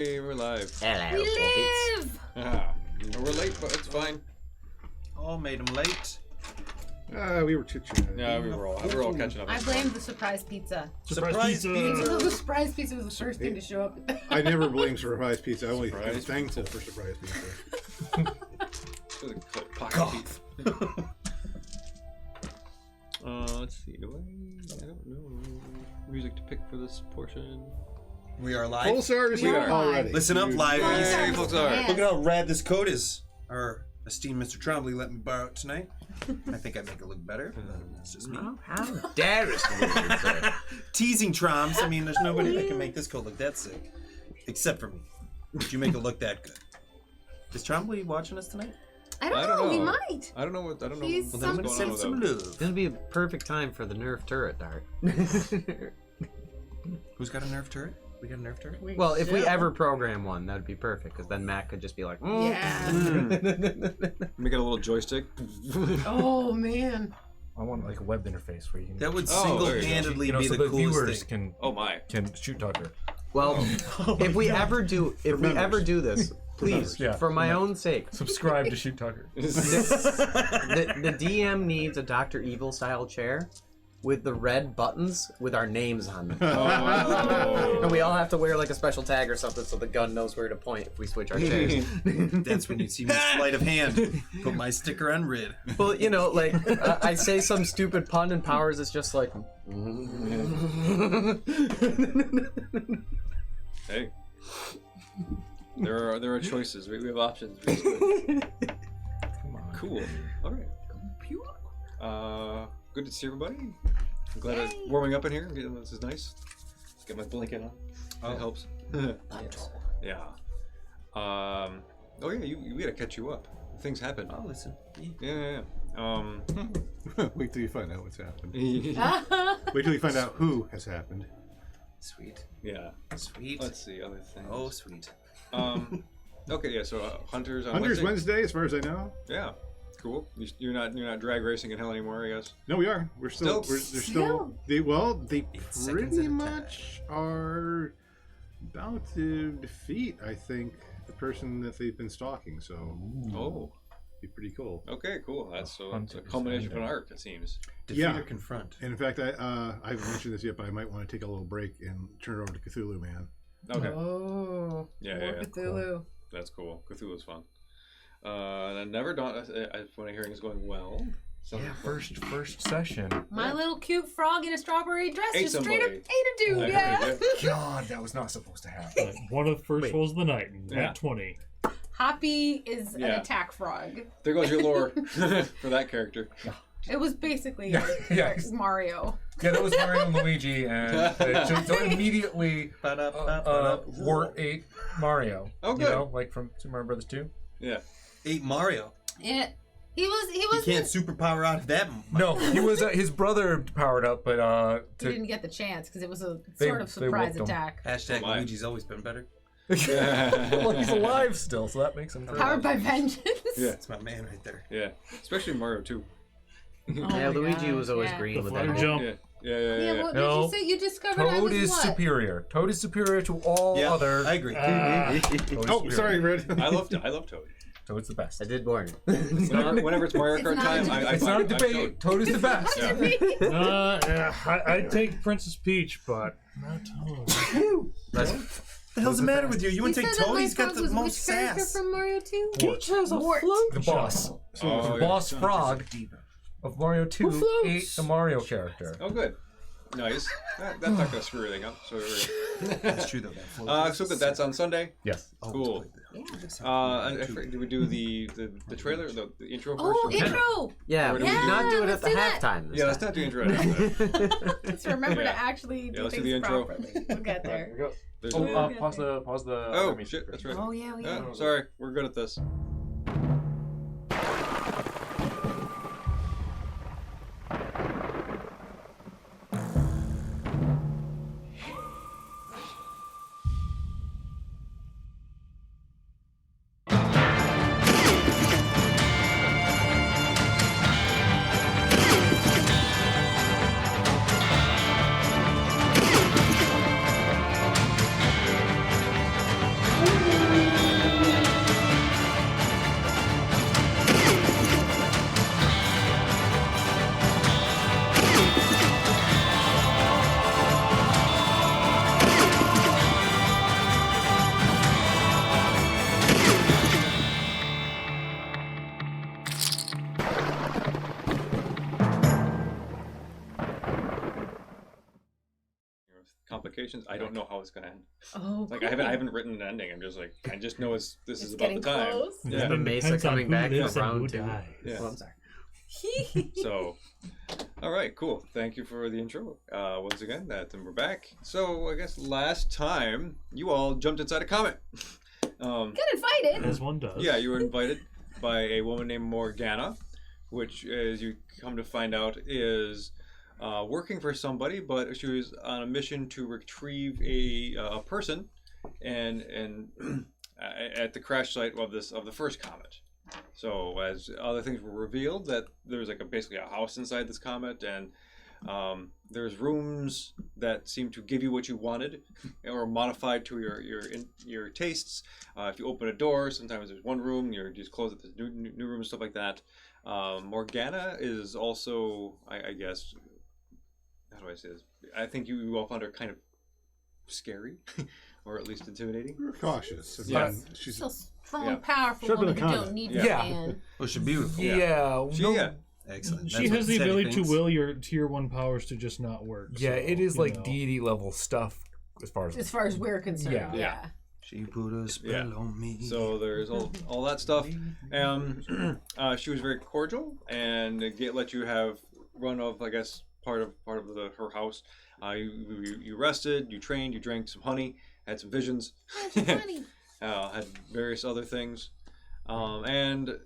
Hey, we're live. Hello, We live! We're late, but it's fine. Oh, made him late. We were chit-chatting. Yeah, we were all catching up. I blame the surprise pizza. Surprise pizza. The surprise pizza was the first thing to show up. I never blame surprise pizza. I only Surprise am thankful for surprise pizza. Cough. Let's see. I don't know. Music to pick for this portion. We are live. Full service We are already. Listen up, live. Hey, folks, all right. Look at how rad this coat is. Our esteemed Mr. Trombley let me borrow it tonight. I think I make it look better. That's just me. Oh, how dare it? Teasing Troms. I mean, there's nobody that can make this coat look that sick. Except for me. Did you make it look that good? Is Trombley watching us tonight? I don't know. He might. I don't know. I don't know. He's what's Well, then going send on some with that. love. It's gonna be a perfect time for the Nerf turret dart. Who's got a Nerf turret? We got a Nerf turret? Well, if we ever program one, that'd be perfect, because then Matt could just be like, Yeah. Make it a little joystick. Oh, man. I want like a web interface where you can. That would Oh, there you go. single-handedly be so the the coolest viewers thing. Oh my. can shoot Tucker. Well, if we ever do this, please, Yeah. for my own sake, Subscribe to Shoot Tucker. the DM needs a Dr. Evil style chair with the red buttons with our names on them. Oh. And we all have to wear like a special tag or something so the gun knows where to point if we switch our chairs. That's when you see me sleight of hand. Put my sticker on red. Well, you know, like, I say some stupid pun and Powers is just like... Hey. There are choices. We have options. Basically. Come on. Cool. All right. Good to see everybody. I'm glad it's warming up in here. This is nice. Get my blanket on. That helps. Yeah. Oh yeah. We gotta catch you up. Things happen. Oh, listen. Yeah. Wait till you find out what's happened. Yeah. Wait till you find out who has happened. Sweet. Yeah. Sweet. Let's see other things. Oh, sweet. Okay. Yeah. So Hunters on Hunter's Wednesday. Wednesday, as far as I know. Yeah. Cool. You're not drag racing in hell anymore, I guess. No, we are. We're still. Still? They're still. They seconds pretty at a much are about to defeat, I think, the person that they've been stalking. So, Oh. be pretty cool. Okay. Cool. That's it's a Hunters culmination of an Wednesday. arc, it seems. Defeat Yeah. or confront. And in fact, I haven't mentioned this yet, but I might want to take a little break and turn it over to Cthulhu Man. Okay. Oh. Yeah. More Yeah. Cthulhu. That's cool. Cthulhu's fun. And I never dawned when I'm hearing is going well. So Yeah, first session. My little cute frog in a strawberry dress Ate just straight up somebody. ate a dude, yeah. God, that was not supposed to happen. One of the first rolls of the night, Yeah. at 20. Hoppy is an Yeah. attack frog. There goes your lore for that character. It was basically Yeah. Mario. Yeah, that was Mario and Luigi, and so immediately Wart ate Mario. Oh, You good. know, like from Super Mario Brothers 2. Yeah. Ate Mario. He was You can't superpower out of that. No, he was his brother powered up, but he didn't get the chance because it was a They- sort of they surprise whooped him. attack. Hashtag Oh, my. Luigi's always been better. well, he's alive still, so that makes him great. Powered by vengeance. Yeah. That's my man right there. Yeah. Especially Mario 2. Oh Yeah, my Luigi gosh, was always yeah. green The with flutter that. jump. Yeah. Yeah, what No. did you say? You discovered I Toad was is what? superior. Toad is superior to all Yeah, other. I agree. Toad is Oh, superior. sorry, Red. I love Toad. Toad's the best. I did warn you. Whenever it's Mario It's Kart not time, a I It's not a I'm debate. Toad is the best. Yeah. Yeah, I'd take Princess Peach, but not Toad. That's, What the hell's the matter with you? You wouldn't take Toad? He's got the most Which character sass. from Mario 2? Wart. has a float. The boss. Oh, The yeah. boss frog of Mario 2 floats? ate the Mario character. Oh, good. Nice. That's not gonna screw everything up. So, That's true, though. so that's on Sunday. Yes. Cool. I forget, did we do the trailer, the intro first? Oh, or- intro! yeah, Or we do did we do- not do it let's at the do that. halftime. Yeah, let's not do intro. Now. Let's remember Yeah. to actually do let's do things the intro. properly. We'll get there. go. There's Oh, a- pause the. Oh, music shit, first. that's right. Oh, yeah, we Oh, sorry, we're good at this. situations. I don't know how it's gonna end. Oh, Like cool. I haven't written an ending. I'm just like I just know this It's is about the getting time. close. Yeah. The Mesa Depends on coming who back lives for and who round 2. dies. Yeah. Oh, I'm sorry. So, all right, cool. Thank you for the intro. Once again, we're back. So I guess last time you all jumped inside a comet. Got invited. As one does. Yeah, you were invited by a woman named Morgana, which, as you come to find out, is working for somebody, but she was on a mission to retrieve a person, and at the crash site of the first comet. So as other things were revealed, that there's like basically a house inside this comet, and there's rooms that seem to give you what you wanted, or modified to your tastes. If you open a door, sometimes there's one room, you just close it, there's new rooms, stuff like that. Morgana is also, I guess, how do I say this? I think you all found her kind of scary, or at least intimidating. We're cautious. Yes. She's So strong, Yeah. powerful Should've woman been who a don't comment. need Yeah. your Yeah. man. Oh, she's beautiful. Yeah. Yeah. Excellent. She That's what has the Teddy ability to thinks. will your tier 1 powers to just not work. Yeah, so, it is you like know. deity level stuff as far As far as we're concerned, Yeah. yeah. She put a spell Yeah. on me. So there's all that stuff. She was very cordial and let you have run of, I guess, part of her house. You rested, you trained, you drank some honey, had some visions, Funny. had various other things, and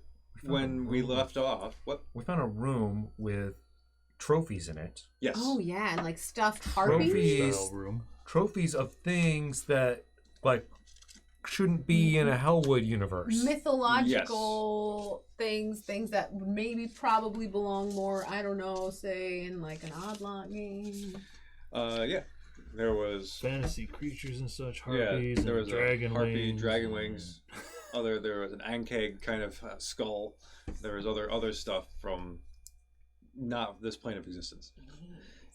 when we left off, what? We found a room with trophies in it. Yes. Oh yeah, and like stuffed harpies. Trophies. Style room. Trophies of things that like shouldn't be in a Hellwood universe. Mythological things that would maybe probably belong more, I don't know, say in like an odd lot game. Yeah. There was Fantasy creatures and such, harpies, there and was dragon a harpy, wings. dragon wings. There was an ankeg kind of skull. There was other stuff from not this plane of existence.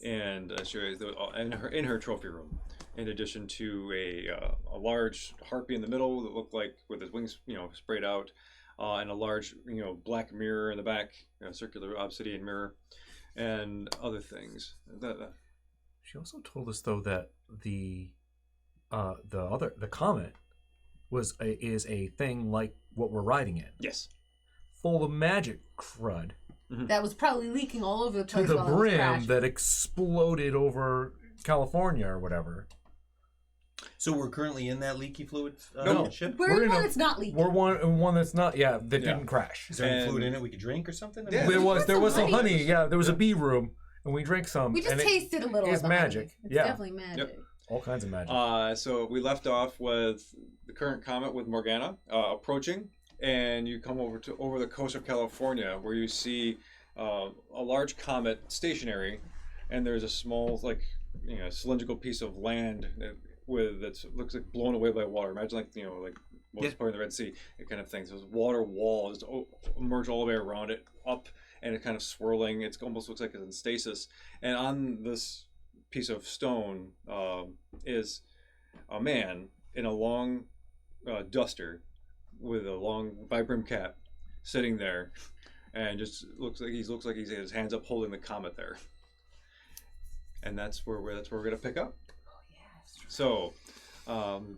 And in her trophy room, in addition to a large harpy in the middle that looked like with its wings, sprayed out, and a large, black mirror in the back, circular obsidian mirror, and other things. She also told us though that the comet is a thing like what we're riding in, Yes. full of magic crud That was probably leaking all over the to place. the while it was brim crashing. that exploded over California or whatever. So we're currently in that leaky fluid No. ship? We're We're in in one a- that's not leaking. We're one that's not that Yeah. didn't crash. Is there any And- fluid in it we could drink or something? Yeah. There was some some honey. honey. Yeah, there was a bee room, and we drank some. We just and tasted a little it's of the honey. magic. It's Yeah. definitely magic. all kinds of magic. So we left off with the current comet with Morgana approaching, and you come over the coast of California, where you see a large comet stationary, and there's a small cylindrical piece of land that looks like blown away by water. Imagine what's part of the Red Sea, that kind of thing. So this water wall is emerged all the way around it, up, and it's kind of swirling. It almost looks like it's in stasis. And on this piece of stone is a man in a long duster with a long vibram cap, sitting there, and just looks like he's got his hands up holding the comet there. And that's where we're gonna pick up. Oh yeah. So,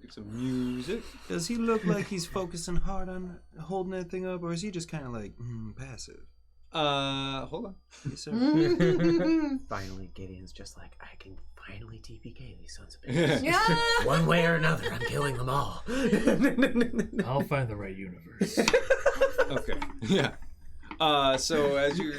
get some music. Does he look like he's focusing hard on holding that thing up, or is he just kind of like passive? Hold on. Yes, sir. Finally, Gideon's just like, I can finally TPK these sons of bitches. Yeah. One way or another, I'm killing them all. I'll find the right universe. Okay. Yeah. So as you're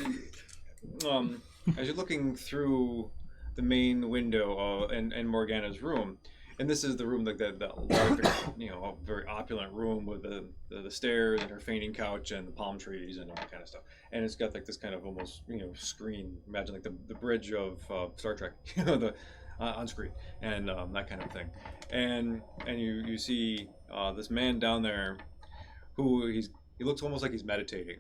looking through the main window in Morgana's room, and this is the room like that large, a very opulent room with the stairs and her fainting couch and the palm trees and all that kind of stuff. And it's got like this kind of almost screen. Imagine like the bridge of Star Trek, on screen and that kind of thing. And you see this man down there who he looks almost like he's meditating,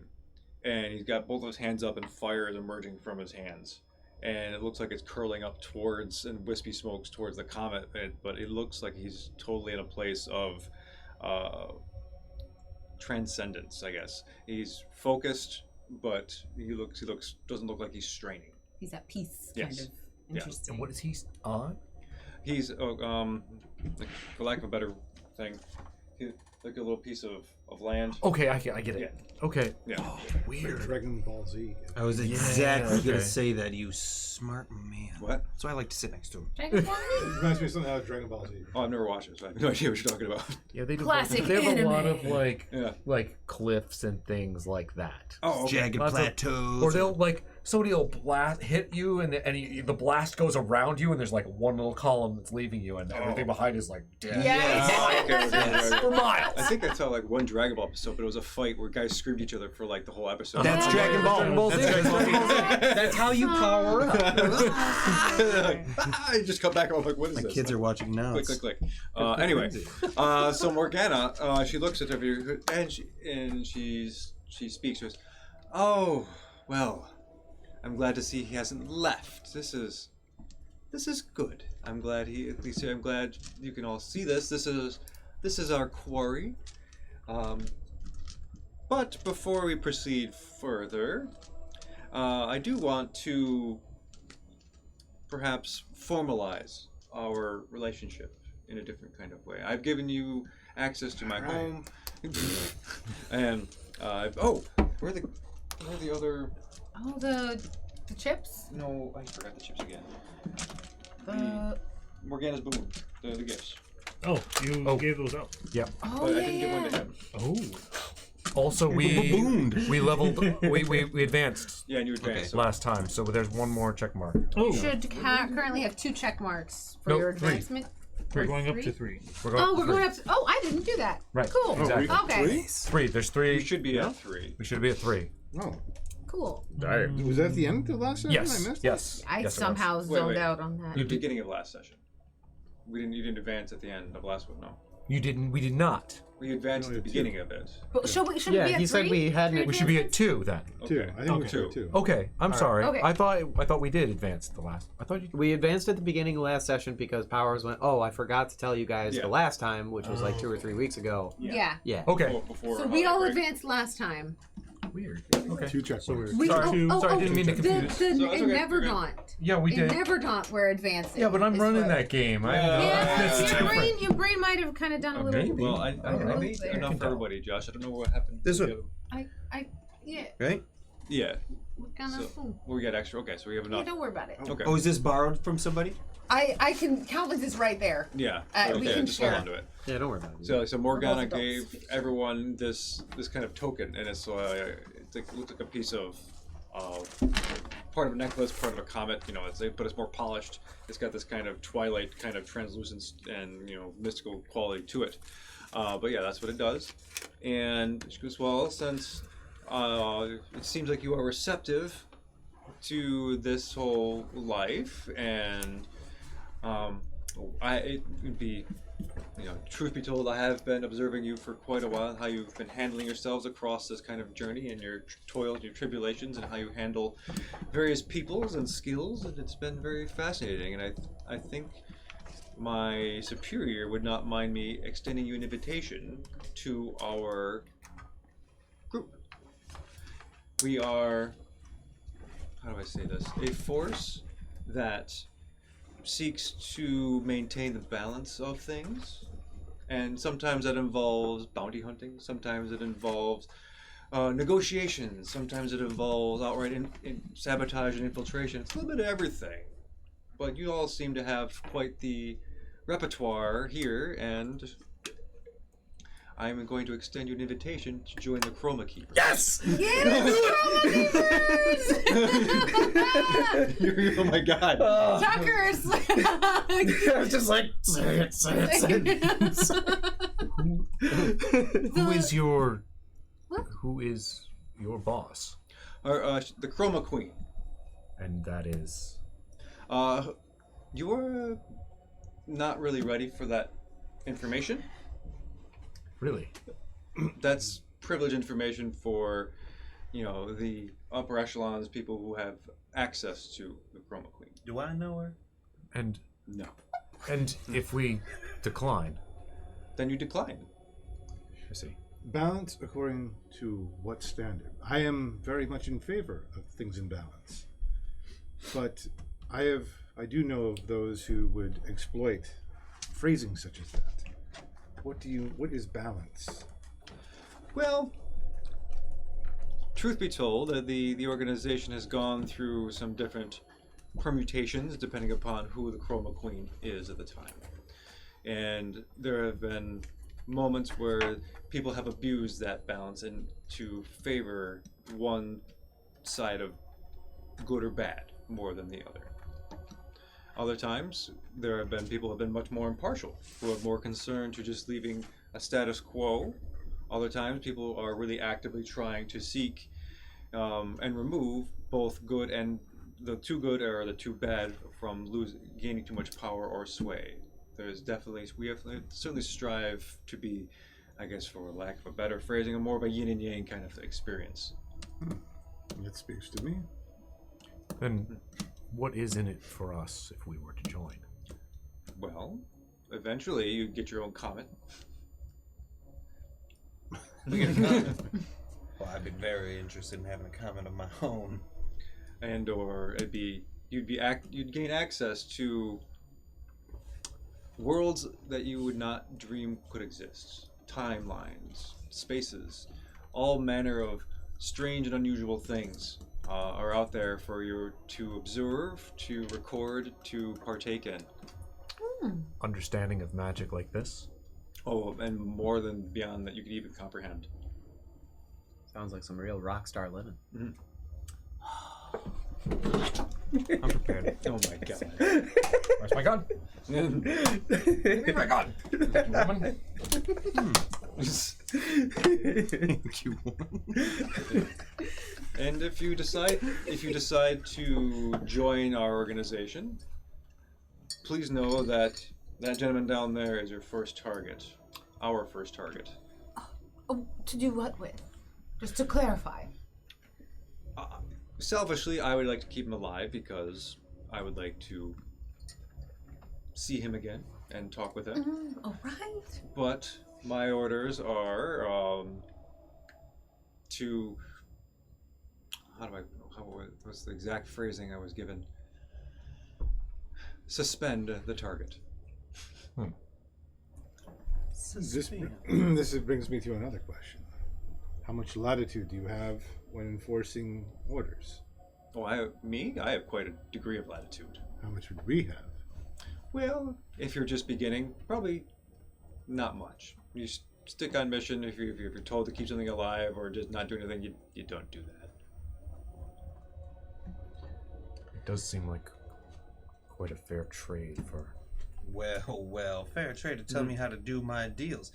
and he's got both of his hands up and fire is emerging from his hands. And it looks like it's curling up towards, and wispy smokes towards the comet, but it looks like he's totally in a place of transcendence, I guess. He's focused, but he doesn't look like he's straining. He's at peace, Yes. kind of. Yeah. Interesting. And what is he on? He's like, for lack of a better thing, like a little piece of land. Okay, I get it. Yeah. Okay. Yeah. Weird. Dragon Ball Z. I was exactly okay. gonna say that, you smart man. What? So I like to sit next to him. Dragon Ball Z? Reminds me somehow of Dragon Ball Z. Oh, I've never watched it, so I have no idea what you're talking about. Yeah, they do. Classic They have a lot of anime. like cliffs and things like that. Oh, okay. Jagged Lots of- plateaus. Or they'll like somebody will hit you and the blast goes around you and there's like one little column that's leaving you and everything behind is like dead. Yes. Okay. For miles. I think I saw like one Dragon Ball episode, but it was a fight where guys screamed at each other for like the whole episode. That's Oh, Dragon Ball. Dragon Ball Z. That's Dragon Ball Z. That's how you power up. I just come back and I'm like, what is My this? kids are watching now. Click, click, click. Anyway, so Morgana, she looks at her and she speaks. She goes, "Oh, well, I'm glad to see he hasn't left. This is good. I'm glad I'm glad you can all see this. This is our quarry. But before we proceed further, I do want to perhaps formalize our relationship in a different kind of way. I've given you access to my home, and where are the other? Oh, the chips? No, I forgot the chips again. The Morgana's boom, the gifts. Oh, you gave those out. Yep. oh But yeah, I didn't give one to him. Oh. Also, we leveled. We advanced Yeah, and you advanced. so- last time, so there's one more check mark. Oh. You should currently have 2 check marks for Nope, your 3. advancement. We're going up to 3. We're Oh, we're three. going up to. Oh, I didn't do that. Right. Cool. Exactly. Okay. 3. There's 3. You should be at 3. We should be at 3. Oh. Cool. Was that the end of the last session? I Yes. missed Yes. I yes, it somehow was. zoned Wait. out on that. The beginning of last session. You didn't advance at the end of last one. No, You didn't. We did not. we advanced No, at the you beginning of it. But should we Yeah, be at he said 3? we hadn't- Three We should be at advancements? 2 then. Two. Okay. I think we Two. said two. Okay. I'm sorry. Okay. I thought we did advance the last. I thought you. We advanced at the beginning of last session because Powers went, oh, I forgot to tell you guys Yeah. the last time, which was like 2 or 3 weeks ago. Yeah. Yeah. Okay. Before So we all break. advanced last time. Weird. Okay. 2 check marks. We, Sorry. Sorry, I didn't mean to the, confuse. the, So that's in okay, Never you're good. Daunt. Yeah, we In did. Never Daunt, we're advancing. Yeah, but I'm is running what- that game. Yeah, That's different. your brain might have kind of done a little. Maybe. Well, I made there. enough for everybody, Josh. I don't know what happened. This to one. the other- Yeah. Right? Yeah. What kind of? So we got extra. Okay, so we have Yeah, enough. don't worry about it. Okay. Oh, is this borrowed from somebody? I can. Calvin's is right there. Yeah. We Okay, can just share. hold on to it. Yeah, don't worry about it. So Morgana We're both gave adults. everyone this kind of token, and it's like, it looked like a piece of part of a necklace, part of a comet. You know, but it's more polished. It's got this kind of twilight, kind of translucence, and mystical quality to it. But yeah, that's what it does. And she goes, well, since it seems like you are receptive to this whole life, and it would be, truth be told, I have been observing you for quite a while, how you've been handling yourselves across this kind of journey and your toils, your tribulations, and how you handle various peoples and skills, and it's been very fascinating. And I think my superior would not mind me extending you an invitation to our group. We are, how do I say this, a force that seeks to maintain the balance of things, and sometimes that involves bounty hunting, sometimes it involves negotiations, sometimes it involves outright sabotage and infiltration. It's a little bit of everything, but you all seem to have quite the repertoire here, and I'm going to extend you an invitation to join the Chroma Keepers. Yes! Oh my god. Tuckers. I was just like, say it. Who is your boss? The Chroma Queen. And that is. You're not really ready for that information. Really? That's privileged information for, the upper echelons, people who have access to the Chroma Queen. Do I know her? And No. if we decline, Then you decline. I see. Balance according to what standard? I am very much in favor of things in balance. But I have I do know of those who would exploit phrasing such as that. What is balance? Well, truth be told, the organization has gone through some different permutations depending upon who the Chroma Queen is at the time. And there have been moments where people have abused that balance and to favor one side of good or bad more than the other. Other times, there have been people who have been much more impartial, who are more concerned to just leaving a status quo. Other times, people are really actively trying to seek and remove both good and the too good or the too bad from gaining too much power or sway. There's definitely, we have to certainly strive to be, I guess for lack of a better phrasing, a more of a yin and yang kind of experience. That speaks to me. Then what is in it for us if we were to join? Well, eventually you get your own comet. Well, I'd be very interested in having a comment of my own. And or you'd gain access to worlds that you would not dream could exist. Timelines, spaces, all manner of strange and unusual things are out there for you to observe, to record, to partake in. Understanding of magic like this? Oh, and more than beyond that you could even comprehend. Sounds like some real rock star living. Mm-hmm. I'm prepared. Oh my god. Where's my gun? Give me my gun! Woman. Thank you. And if you decide to join our organization, please know that that gentleman down there is your first target. Our first target. Oh, to do what with? Just to clarify. Selfishly, I would like to keep him alive because I would like to see him again and talk with him. All right. But my orders are to what's the exact phrasing I was given? Suspend the target. This brings me to another question. How much latitude do you have when enforcing orders? Oh, I have quite a degree of latitude. How much would we have? Well, if you're just beginning, probably not much. You stick on mission. If you're told to keep something alive or just not do anything, you don't do that. It does seem like quite a fair trade for... Well, fair trade to tell me how to do my deals.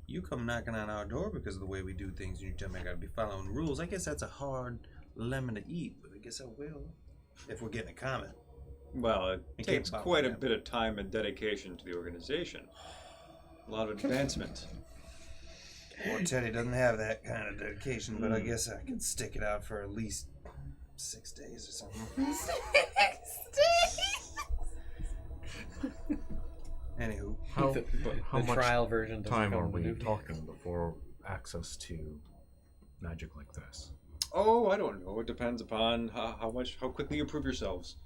You come knocking on our door because of the way we do things, and you tell me I gotta be following rules. I guess that's a hard lemon to eat, but I guess I will. If we're getting a comment. Well, it takes quite a bit of time and dedication to the organization. A lot of advancement. Poor Teddy doesn't have that kind of dedication, but I guess I can stick it out for at least 6 days or something. 6 days? Anywho. How much trial version doesn't time come are with we it. talking before access to magic like this? Oh, I don't know. It depends upon how quickly you prove yourselves.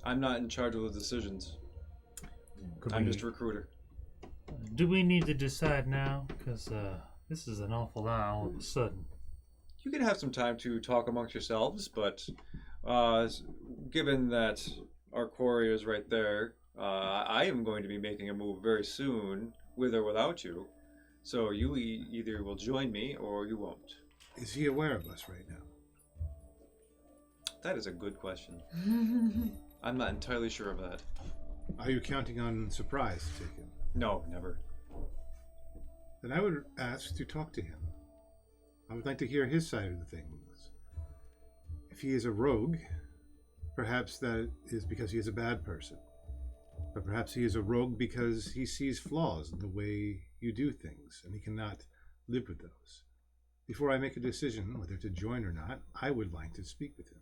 I'm not in charge of the decisions. I'm just a recruiter. Do we need to decide now? Because this is an awful lot all of a sudden. You can have some time to talk amongst yourselves, but given that our quarry is right there, I am going to be making a move very soon, with or without you. So you either will join me or you won't. Is he aware of us right now? That is a good question. I'm not entirely sure of that. Are you counting on surprise to take him? No, never. Then I would ask to talk to him. I would like to hear his side of the things. If he is a rogue, perhaps that is because he is a bad person. But perhaps he is a rogue because he sees flaws in the way you do things, and he cannot live with those. Before I make a decision whether to join or not, I would like to speak with him.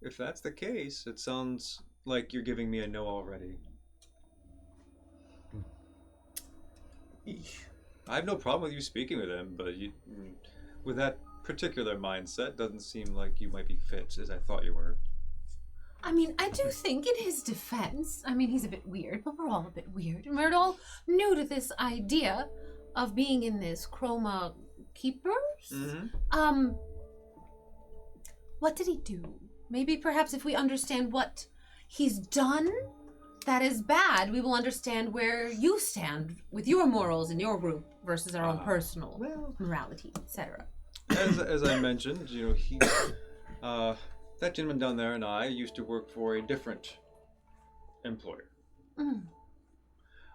If that's the case, it sounds like you're giving me a no already. I have no problem with you speaking with him, but with that particular mindset, doesn't seem like you might be fit as I thought you were. I mean, I do think in his defense, I mean, he's a bit weird, but we're all a bit weird. And we're all new to this idea of being in this Chroma Keepers. Mm-hmm. What did he do? Maybe perhaps if we understand what he's done that is bad, we will understand where you stand with your morals in your group versus our own personal morality, etc. As I mentioned, you know, he, that gentleman down there and I used to work for a different employer.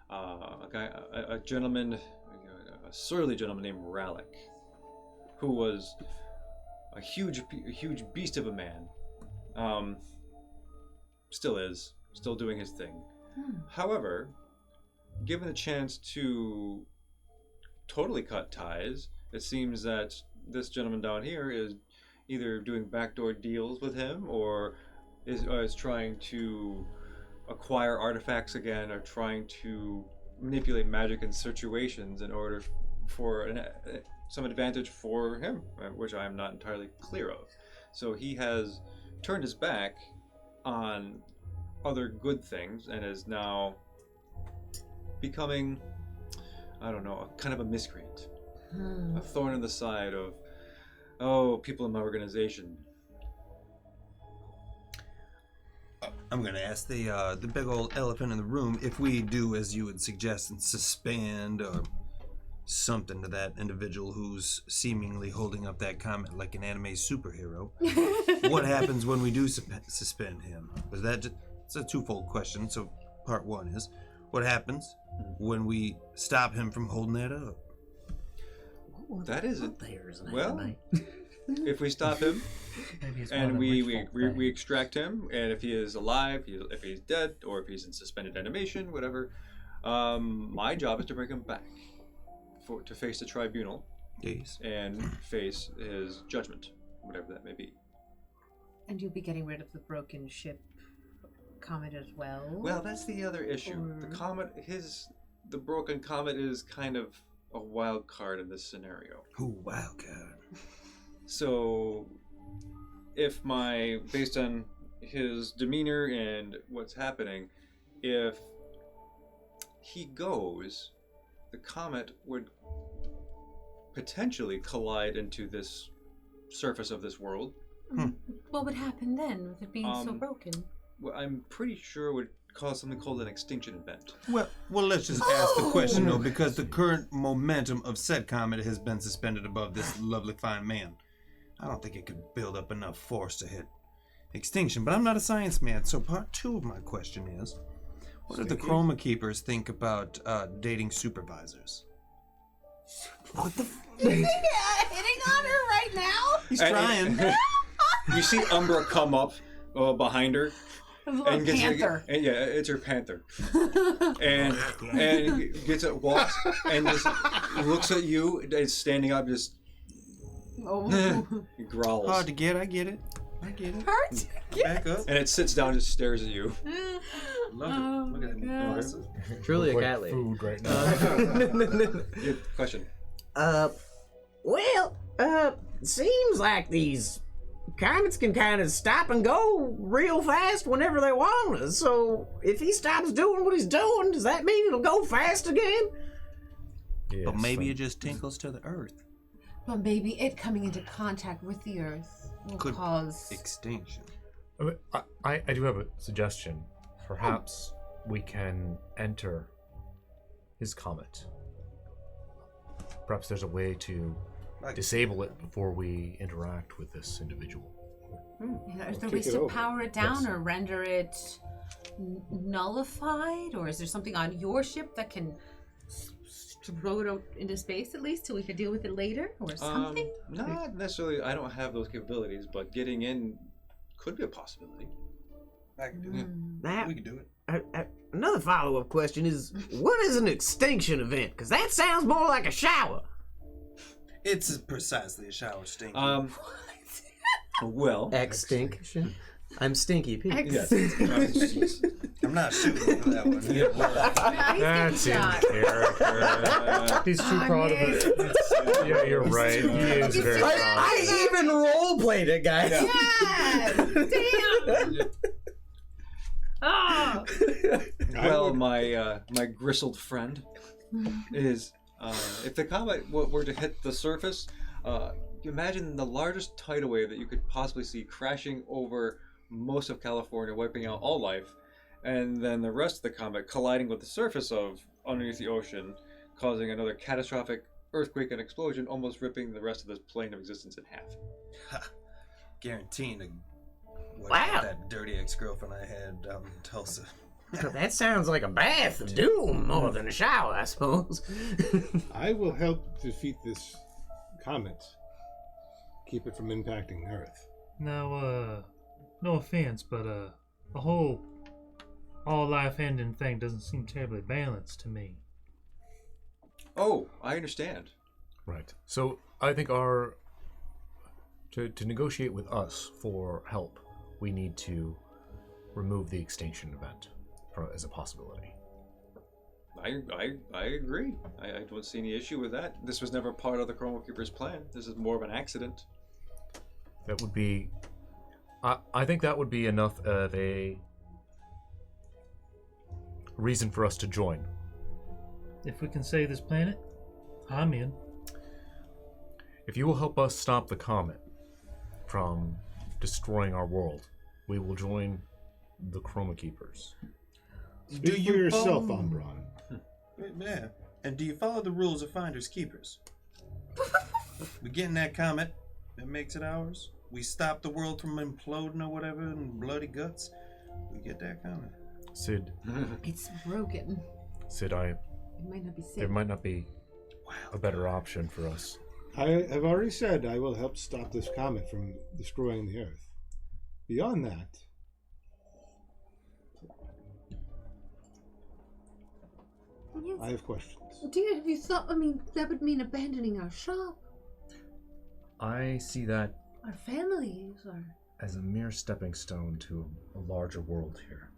A gentleman, a surly gentleman named Rallick, who was a huge beast of a man. Still is, still doing his thing. However, given the chance to totally cut ties, it seems that this gentleman down here is either doing backdoor deals with him or is trying to acquire artifacts again, or trying to manipulate magic in situations in order for some advantage for him, which I am not entirely clear of. So he has turned his back on other good things and is now becoming, I don't know, kind of a miscreant. A thorn in the side of, people in my organization. I'm going to ask the big old elephant in the room if we do as you would suggest and suspend or something to that individual who's seemingly holding up that comment like an anime superhero. What happens when we do suspend him? Was that just, it's a twofold question. So part one is, what happens when we stop him from holding that up? That isn't well. If we stop him and we extract him, and if he is alive, if he's dead, or if he's in suspended animation, whatever, my job is to bring him back to face the tribunal. Yes. And face his judgment, whatever that may be. And you'll be getting rid of the broken ship comet as well? Well, that's the other issue. The comet, the broken comet is kind of a wild card in this scenario. Ooh, wild card. So, based on his demeanor and what's happening, if he goes, the comet would potentially collide into this surface of this world. What would happen then with it being so broken? Well, I'm pretty sure it would cause something called an extinction event. Well, let's just ask the question though, because the current momentum of said comet has been suspended above this lovely fine man. I don't think it could build up enough force to hit extinction, but I'm not a science man, so part two of my question is, what do the Chroma Keepers think about dating supervisors? What the hitting on her right now? He's trying. You see Umbra come up behind her. And panther. It's her panther. and gets up, walks, and just looks at you. It's standing up, just growls. Hard to get. I get it. Hurt? Back up. And it sits down and just stares at you. Love it. Look at him. Truly a Like cat lady. food right now. Your question. Seems like these comets can kind of stop and go real fast whenever they want us. So if he stops doing what he's doing, does that mean it'll go fast again? But maybe it just tinkles to the earth. But maybe it coming into contact with the earth will cause extinction. I do have a suggestion. Perhaps we can enter his comet. Perhaps there's a way to disable it before we interact with this individual. Is there ways to power it down or render it nullified? Or is there something on your ship that can throw it out into space at least till we can deal with it later? Or something? Not necessarily. I don't have those capabilities, but getting in could be a possibility. I can do it. We can do it. Another follow-up question is, what is an extinction event? Because that sounds more like a shower. It's precisely a shower stinky. Well, extinction. I'm Stinky Pete. Yes. I'm not shooting for that one. That's in character. He's too proud of it. Yeah, you're right. He is very proud. I even role played it, guys. Yeah. Damn. Well, my gristled friend is if the comet were to hit the surface, imagine the largest tidal wave that you could possibly see crashing over most of California, wiping out all life, and then the rest of the comet colliding with the surface of underneath the ocean, causing another catastrophic earthquake and explosion, almost ripping the rest of this plane of existence in half. Guaranteeing to wipe Wow. out that dirty ex-girlfriend I had down in Tulsa. That sounds like a bath of doom more than a shower, I suppose. I will help defeat this comet. Keep it from impacting Earth. Now, no offense, but the whole all life ending thing doesn't seem terribly balanced to me. Oh, I understand. Right. So I think to negotiate with us for help, we need to remove the extinction event as a possibility. I agree. I don't see any issue with that. This was never part of the Chroma Keeper's plan. This is more of an accident. That would be... I think that would be enough of a reason for us to join. If we can save this planet, I'm in. If you will help us stop the comet from destroying our world, we will join the Chroma Keepers. Speak for yourself, Umbron. Yeah. And do you follow the rules of Finders Keepers? We get in that comet that makes it ours. We stop the world from imploding or whatever in bloody guts. We get that comet. Sid, It's broken. Sid, It might not be safe. there might not be a better option for us. I have already said I will help stop this comet from destroying the Earth. Beyond that, Yes. I have questions. Dear, have you thought? I mean, that would mean abandoning our shop, I see that our families, our. as a mere stepping stone to a larger world here.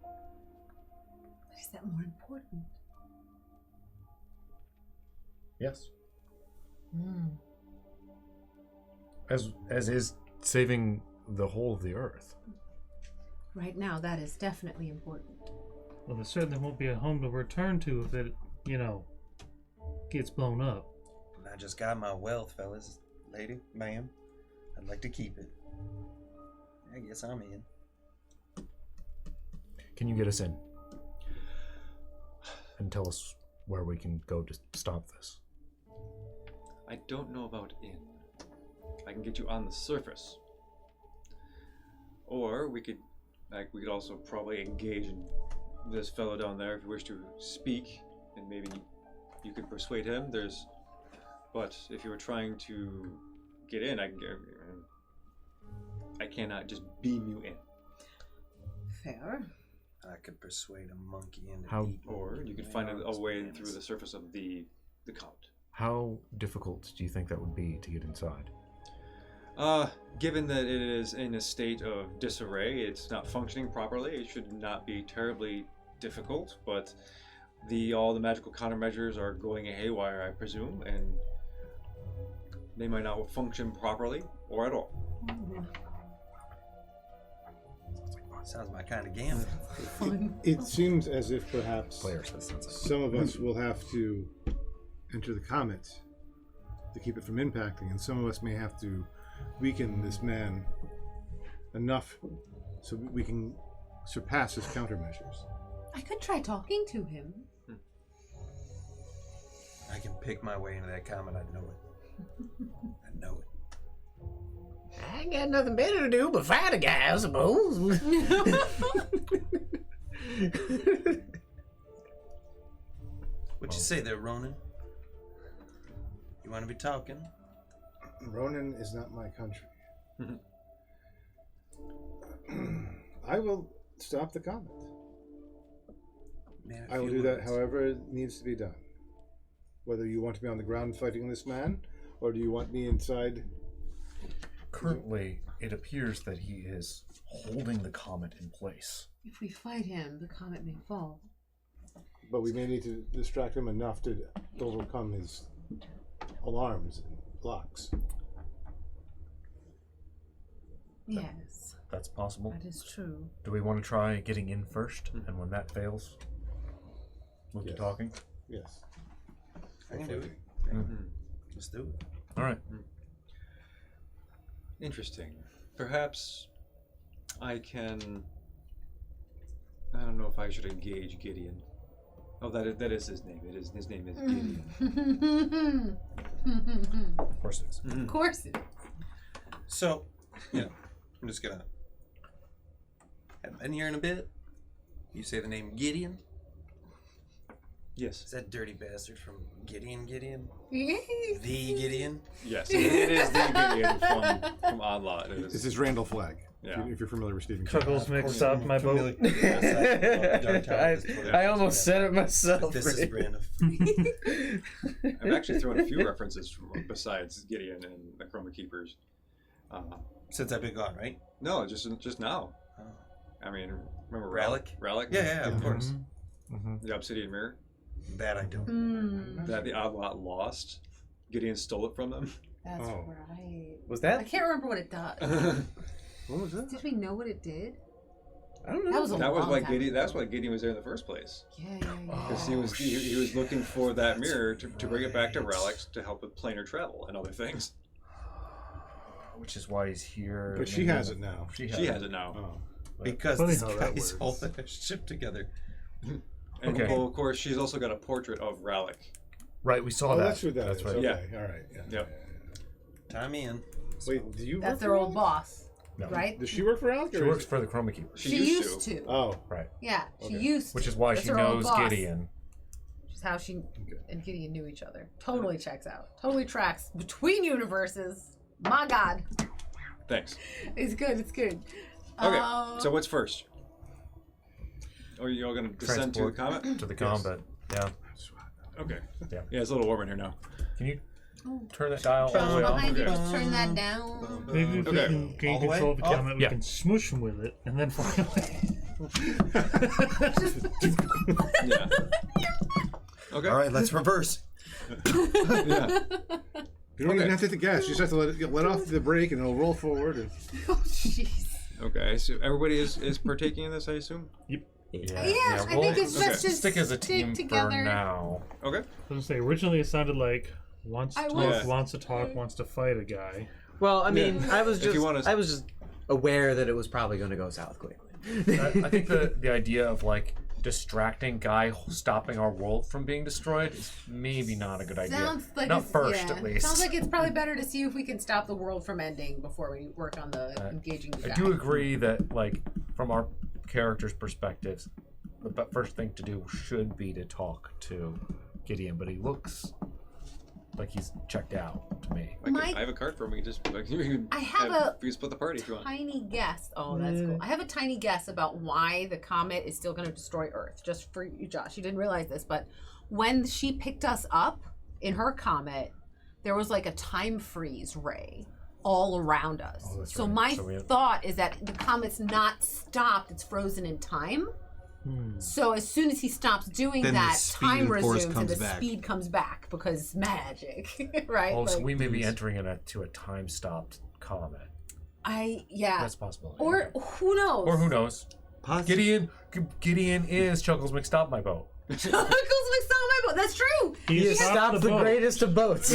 Is that more important? Yes. Mm. As is saving the whole of the Earth. Right now, that is definitely important. Well, there certainly won't be a home to return to if it, gets blown up. And I just got my wealth, fellas. Lady, ma'am. I'd like to keep it. I guess I'm in. Can you get us in? And tell us where we can go to stop this. I don't know about in. I can get you on the surface. Or we could also probably engage in this fellow down there if you wish to speak, and maybe you could persuade him. But if you were trying to get in, I cannot just beam you in. Fair. I could persuade a monkey into How- eating Or you could my find a arms, way hands. through the surface of the comet. How difficult do you think that would be to get inside? Given that it is in a state of disarray, it's not functioning properly, it should not be terribly difficult, but all the magical countermeasures are going haywire, I presume, and they might not function properly or at all. Sounds my kind of gambit. It seems as if perhaps Player says something. some of us will have to enter the comet to keep it from impacting, and some of us may have to weaken this man enough so we can surpass his countermeasures. I could try talking to him. I can pick my way into that comet. I know it. I know it. I ain't got nothing better to do but fight a guy, I suppose. What you say there, Ronan? You want to be talking? Ronan is not my country. I will stop the comet. Man, I will do that however it needs to be done. Whether you want to be on the ground fighting this man, or do you want me inside? Currently, it appears that he is holding the comet in place. If we fight him, the comet may fall. But we may need to distract him enough to overcome his alarms and blocks. Yes, That's possible. that is true. Do we want to try getting in first, and when that fails, move to Yes. talking? Yes. I can do it. Let's do it. All right. Interesting. Perhaps I can. I don't know if I should engage Gideon. Oh, that is his name. His name is Gideon. Of course it is. Of course. So, I'm just gonna. Haven't been here in a bit. You say the name Gideon? Yes. Is that dirty bastard from Gideon? Yes. The Gideon? Yes. It is the Gideon from Onlot. It This is. is Randall Flagg. Yeah. If you're familiar with Stephen King. Chuckles mixed up my boat. I almost said it myself. This is Brandon. I've actually thrown a few references besides Gideon and the Chroma Keepers. Since I've been gone, right? No, just now. Oh. I mean, remember Relic? Relic? Yeah, of course. The Obsidian Mirror That I don't. that the Onlot lost. Gideon stole it from them. That's Oh. right. Was I that? can't remember what it does. What was that? Did we know what it did? I don't know. That was a That was long why time Gideon. ago. That's why Gideon was there in the first place. Yeah. Because he was looking for that mirror to bring it back to Relics to help with planar travel and other things. Which is why he's here. But she has it now. She has it now. Oh. Because Funny this how that guy's works. holding a ship together. And Okay. well, of course, she's also got a portrait of Relic. Right, we saw Oh, that. that's what that That's is. right. Okay. All right. Yeah. Yep. Time in. Wait, do you? That's work their for old Alec? boss, No. right? Does she work for Alec? She or is works it- for the Chroma Keepers. She She used used to. Oh. Right. Yeah, she Okay. used to. Which is why That's she her old knows boss. Gideon. Which is how she and Gideon knew each other. Totally checks out. Totally tracks between universes. My God. Thanks. It's good. It's good. Okay. So what's first? Oh, you're all going to descend to the Transport comet? to the combat. Yeah. Okay. Yeah. Yeah, it's a little warm in here now. Can you turn that dial all the way off? behind you, Okay. just turn that down. Maybe if Okay. we can gain All the way? control of the Off? comet, we Yeah. can smush him with it and then fly away. Yeah. Okay. All right, let's reverse. Yeah. You don't Okay. even have to hit the gas. You just have to let off the brake, and it'll roll forward. And... Oh, jeez. Okay. So everybody is partaking in this, I assume? Yeah, I we'll think it's best to stick as a stick team together. for now. Okay. I was gonna say, originally it sounded like wants to I talk, was- wants to talk, wants to fight a guy. Well, I mean, Yeah. I was If you wanna- just aware that it was probably going to go south quickly. I think the idea of like distracting guy stopping our world from being destroyed is maybe not a good idea. Sounds like not it's- first, yeah. at least. Sounds like it's probably better to see if we can stop the world from ending before we work on the engaging the I guy. do agree that, like, from our characters' perspectives, the first thing to do should be to talk to Gideon, but he looks like he's checked out to me. I have a card for him. We can just. Like, we can I have we can split the party if you want. tiny guess. Oh, that's cool. I have a tiny guess about why the comet is still going to destroy Earth. Just for you, Josh. You didn't realize this, but when she picked us up in her comet, there was like a time freeze ray all around us. Oh, that's so right. my So we have- thought is that the comet's not stopped; it's frozen in time. So as soon as he stops doing Then the that, speed time and force resumes and comes the back. speed comes back because magic, right? Oh, so Like, we may be entering to a time-stopped comet. yeah. That's possible. Or who knows? Or who knows? Possibly. Gideon is Chuckles McStop my boat. Chuckles McStop my boat. That's true. He Stopped the boat. greatest of boats.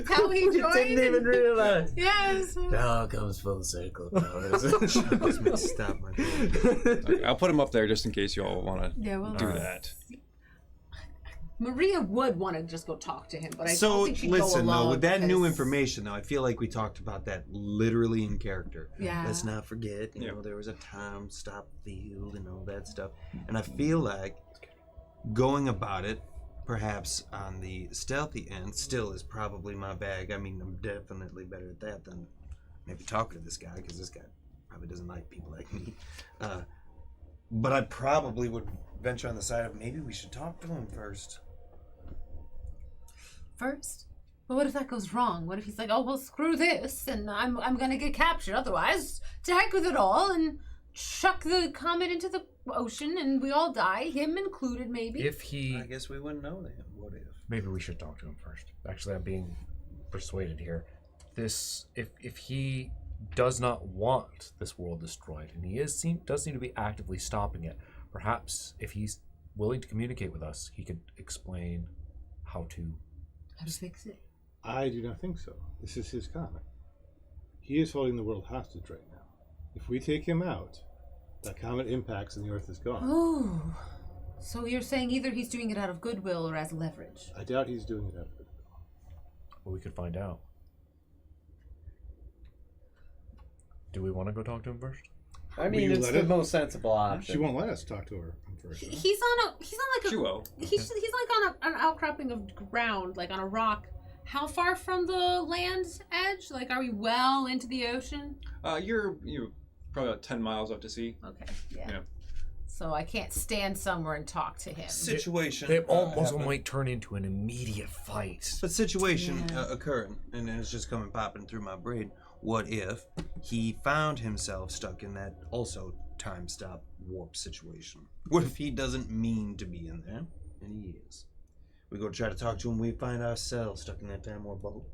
How he joined. Didn't even realize. Yes. It all comes full circle. Stop my phone. Okay, I'll put him up there just in case you all want to Yeah, well, do that. Maria would want to just go talk to him, but I So don't think she'd go listen, alone though, with that new because- information, though, I feel like we talked about that literally in character. Yeah. Let's not forget, you Yeah. know, there was a time stop field and all that stuff. And I feel like going about it, perhaps on the stealthy end, still is probably my bag. I mean, I'm definitely better at that than maybe talking to this guy, because this guy probably doesn't like people like me. But I probably would venture on the side of maybe we should talk to him first. First? But what if that goes wrong? What if he's like, oh, well, screw this, and I'm going to get captured otherwise? To heck with it all, and chuck the comet into the ocean, and we all die, him included, maybe. If he... I guess we wouldn't know then. What if? Maybe we should talk to him first. Actually, I'm being persuaded here. this, if he does not want this world destroyed, and he does seem to be actively stopping it, perhaps if he's willing to communicate with us, he could explain how to fix it. I do not think so. This is his comet. He is holding the world hostage right now. If we take him out, that comet impacts and the Earth is gone. Oh, so you're saying either he's doing it out of goodwill or as leverage? I doubt he's doing it out of goodwill. Well, we could find out. Do we want to go talk to him first? I mean, it's the most sensible option. She won't let us talk to her first. He's on like a. She will. He's like on an outcropping of ground, like on a rock. How far from the land's edge? Like, are we well into the ocean? You're probably about 10 miles up to sea. Okay. Yeah. So I can't stand somewhere and talk to him. Situation. It almost might turn into an immediate fight. But situation occurring, and it's just coming popping through my brain. What if he found himself stuck in that also time stop warp situation? What if he doesn't mean to be in there, and he is? We go try to talk to him, we find ourselves stuck in that time warp bubble.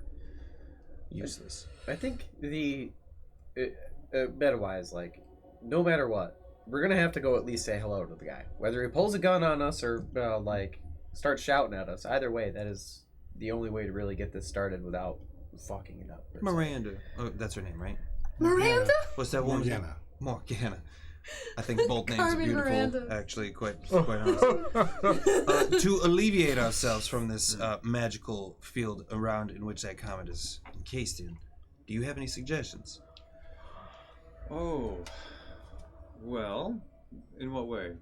Useless. I think meta-wise, like, no matter what, we're gonna have to go at least say hello to the guy. Whether he pulls a gun on us or, like, starts shouting at us, either way, that is the only way to really get this started without fucking it up. Miranda. Oh, that's her name, right? Miranda? What's that woman's name? Morgana. I think both names are beautiful, Miranda. actually, quite honestly. To alleviate ourselves from this magical field around in which that comet is encased in, do you have any suggestions? Oh, well, in what way?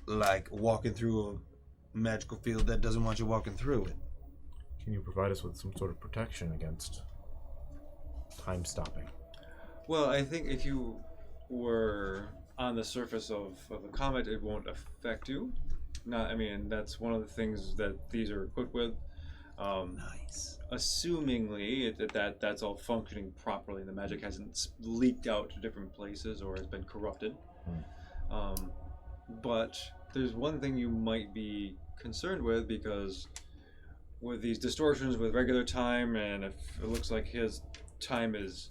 Like walking through a magical field that doesn't want you walking through it. Can you provide us with some sort of protection against time stopping? Well, I think if you were on the surface of a comet, it won't affect you. I mean, that's one of the things that these are equipped with. Nice. Assumingly that's all functioning properly, the magic hasn't leaked out to different places or has been corrupted. But there's one thing you might be concerned with, because with these distortions with regular time, and if it looks like his time is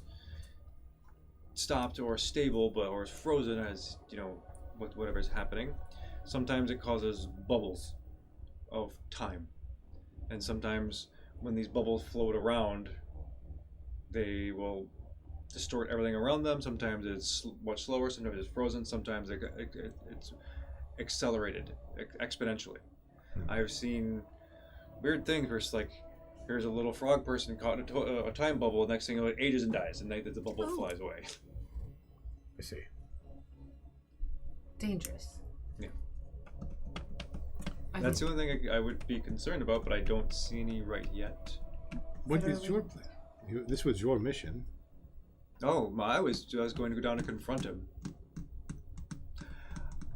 stopped or stable, or is frozen, as you know, with whatever's happening, sometimes it causes bubbles of time, and sometimes when these bubbles float around, they will distort everything around them. Sometimes it's much slower, sometimes it's frozen, sometimes it's accelerated exponentially. I've seen weird things where it's like, here's a little frog person caught in a time bubble, next thing it ages and dies, and the bubble flies away. I see. Dangerous. Yeah. That's the only thing I would be concerned about, but I don't see any right yet. What is your plan? This was your mission. Oh, I was going to go down and confront him.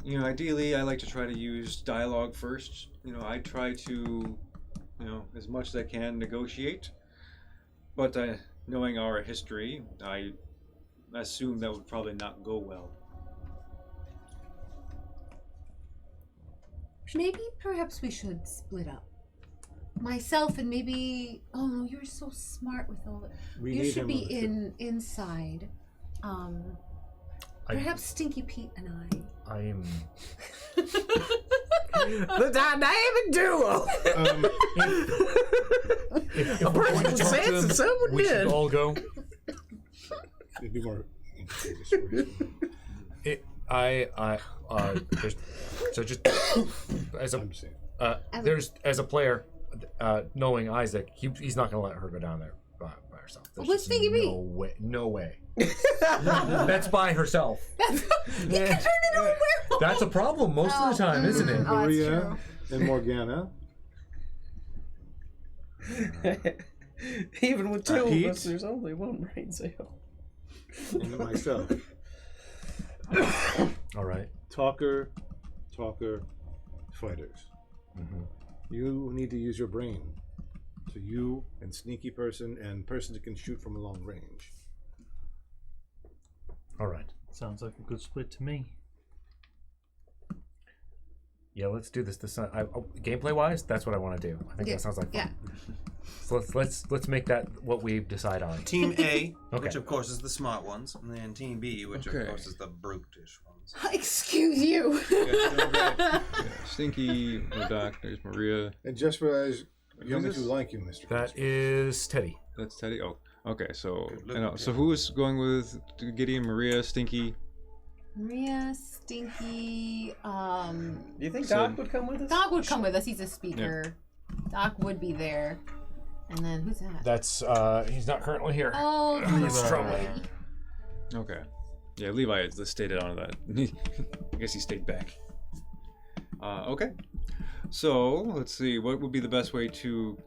You know, ideally, I like to try to use dialogue first. You know, I try to, as much as I can, negotiate. But knowing our history, I assume that would probably not go well. Maybe perhaps we should split up. Myself and maybe... Oh, no, you're so smart with all that. You should be inside. Perhaps Stinky Pete and I am... The dynamic duo! If a we're person going to talk to says him, that someone we did. should all go. It'd be more. So just as a player, knowing Isaac, he's not going to let her go down there by herself. What's Stinky Pete? No way. That's by herself. He can turn into a werewolf. That's a problem most of the time, isn't it? Oh, that's Maria true. and Morgana. Even with two Pete? of us, there's only one brain cell. And myself. All right. Talker, fighters. Mm-hmm. You need to use your brain. So you and sneaky person and person that can shoot from a long range. All right. Sounds like a good split to me. Yeah, let's do this. Gameplay wise, that's what I want to do. I think that sounds like fun. So let's make that what we decide on. Team A, Okay. which of course is the smart ones, and then Team B, which Okay. of course is the brutish ones. Excuse you. Yeah, Stinky, no Doc, there's Maria. And just as young Who's as you this? like you, Mr. That Christmas. is Teddy. That's Teddy. Oh, okay. So Good I looking know. kid. So who is going with Gideon, Maria, Stinky? Maria, Stinky, Do you think So- Doc would come with us? Doc would come with us. He's a speaker. Doc would be there. And then who's that? That's he's not currently here. Oh, He's Levi. struggling. Okay. Yeah, Levi stayed on that. I guess he stayed back. Okay. So let's see. What would be the best way to,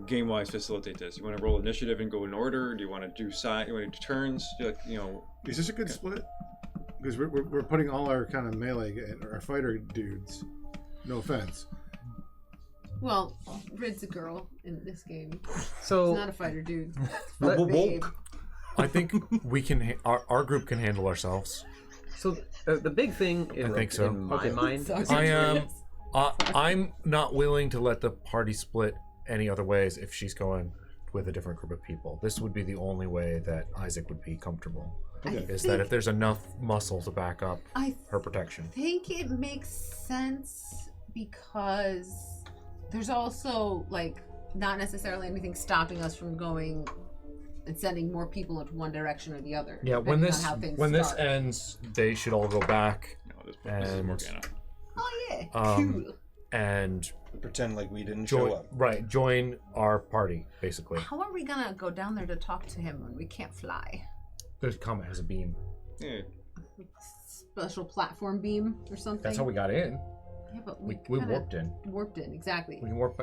game-wise, facilitate this? You want to roll initiative and go in order? Do you want to do You want to do turns? Is this a good split? Because we're putting all our kind of melee, our fighter dudes. No offense. Well, Rid's a girl in this game. So He's not a fighter dude. Let- Babe. I think we can. Our group can handle ourselves. So the big thing in, I think so. in my Okay. mind Sorry. is I'm not willing to let the party split any other ways if she's going with a different group of people. This would be the only way that Isaac would be comfortable. I Is that if there's enough muscle to back up I her protection. think it makes sense because there's also not necessarily anything stopping us from going and sending more people into one direction or the other. Yeah, when depending on this how things start. ends, they should all go back No, this is And- Morgana. Oh yeah, um, and Pretend like we didn't show up. join our party basically. How are we gonna go down there to talk to him when we can't fly? The comet has a beam. Yeah. Special platform beam or something? That's how we got in. Yeah, but We kinda warped in. Warped in, exactly. We can warp.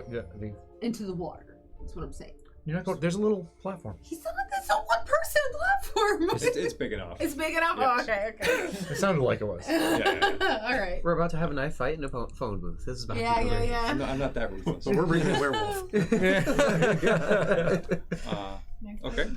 Into the water. That's what I'm saying. You're not going. There's a little platform. He's not. That's a one-person platform. It's big enough. It's big enough. Yes. Oh, okay. It sounded like it was. yeah. All right. we're about to have a knife fight in a phone booth. This is about to be great. I'm not that ruthless. But we're bringing a werewolf. Okay.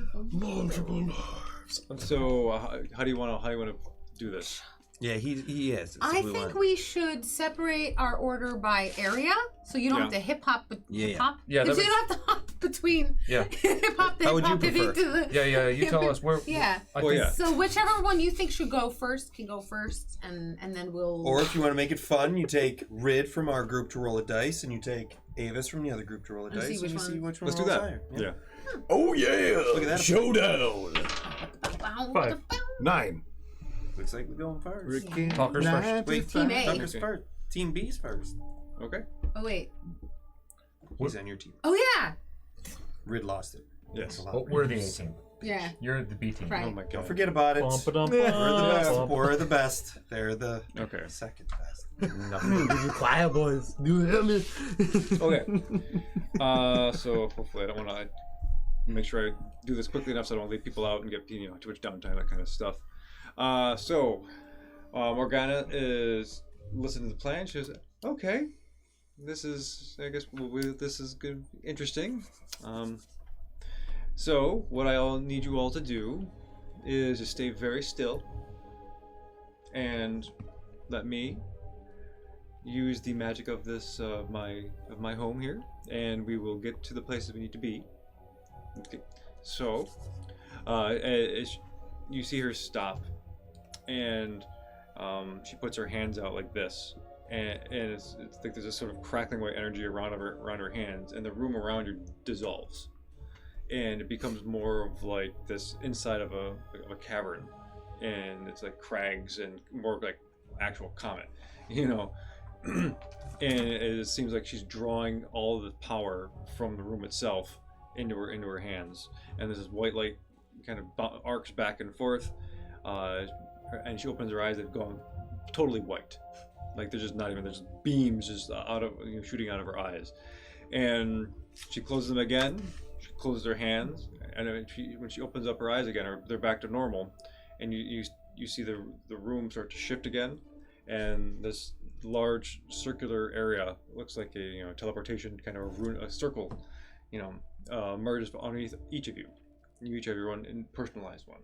So how do you want to do this? Yeah, he is. I think we should separate our order by area, so you don't Yeah. have to hip hop. Yeah. Hop. Yeah, So that you don't have to hop between. Yeah. Hip hop. How would you hop it prefer? into the. Yeah. You tell us where. Yeah. I Well, think, yeah. So whichever one you think should go first can go first, and then we'll. Or if you want to make it fun, you take Rid from our group to roll a dice, and you take Avis from the other group to roll a And dice, see and which you one- see which one Let's do rolls that. higher. Yeah. Oh yeah! Look at that. Showdown. 9. Looks like we're going first. Ricky Talkers first. Wait, Team A. Tucker's first. Team B's first. Okay. Oh wait. He's on your team. Oh yeah. Rid lost it. Yes. Oh, we're the A team. Yeah. You're the B team. Right. Oh my god. Don't forget about it. Bum-ba-dum-bum. We're the best. We're the best. They're the Okay. second best. Quiet boys. Okay. So hopefully I don't want to make sure I do this quickly enough so I don't leave people out and get too much downtime, that kind of stuff. Morgana is listening to the plan. She says, "Okay, this is this is good, interesting. So what I'll need you all to do is just stay very still and let me use the magic of this my home here, and we will get to the places we need to be." Okay. So, as you see her stop, and she puts her hands out like this, and it's like there's a sort of crackling white energy around her hands, and the room around you dissolves, and it becomes more of like this inside of a cavern, and it's like crags and more like actual comet, and it seems like she's drawing all of the power from the room itself into her hands, and there's this white light kind of arcs back and forth, and she opens her eyes. They've gone totally white, like they're just not even, there's beams just out of shooting out of her eyes, and she closes them again. She closes her hands, and when she opens up her eyes again, they're back to normal, and you see the room start to shift again, and this large circular area looks like a teleportation kind of a circle, merges underneath each of you. You each have your own personalized one,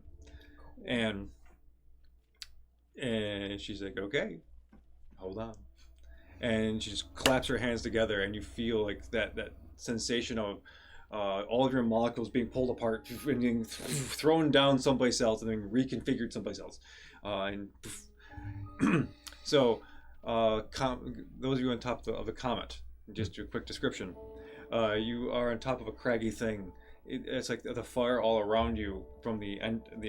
and she's like, "Okay, hold on," and she just claps her hands together, and you feel like that sensation of all of your molecules being pulled apart and being thrown down someplace else and then reconfigured someplace else. So, those of you on top of the comet, just a quick description. You are on top of a craggy thing. It's like the fire all around you from the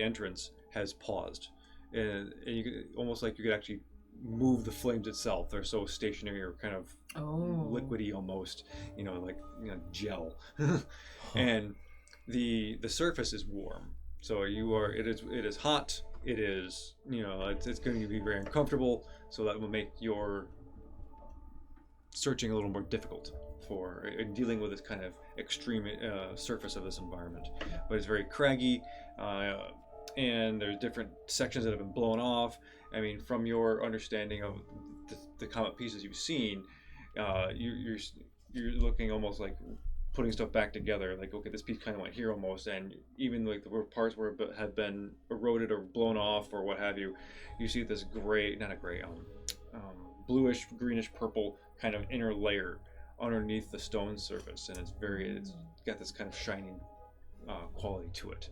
entrance has paused, and you could, almost like you could actually move the flames itself. They're so stationary or kind of liquidy almost, like gel. And the surface is warm, so it is hot. It is it's going to be very uncomfortable, so that will make your searching a little more difficult for dealing with this kind of extreme surface of this environment. But it's very craggy, and there's different sections that have been blown off. I mean, from your understanding of the comet pieces you've seen, you're looking almost like putting stuff back together. Like, okay, this piece kind of went here almost, and even like the parts where it have been eroded or blown off or what have you, you see this bluish, greenish, purple kind of inner layer underneath the stone surface, and it's got this kind of shining quality to it.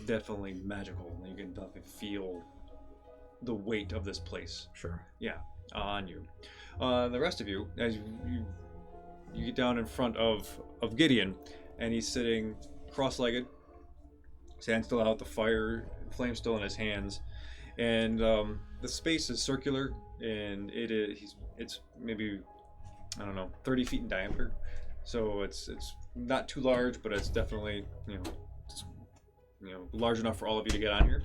Definitely magical. You can definitely feel the weight of this place. Sure. Yeah, on you. The rest of you, as you get down in front of Gideon, and he's sitting cross-legged, hand still out, the flame still in his hands, and the space is circular, and it's maybe, I don't know, 30 feet in diameter. So it's not too large, but it's definitely large enough for all of you to get on here.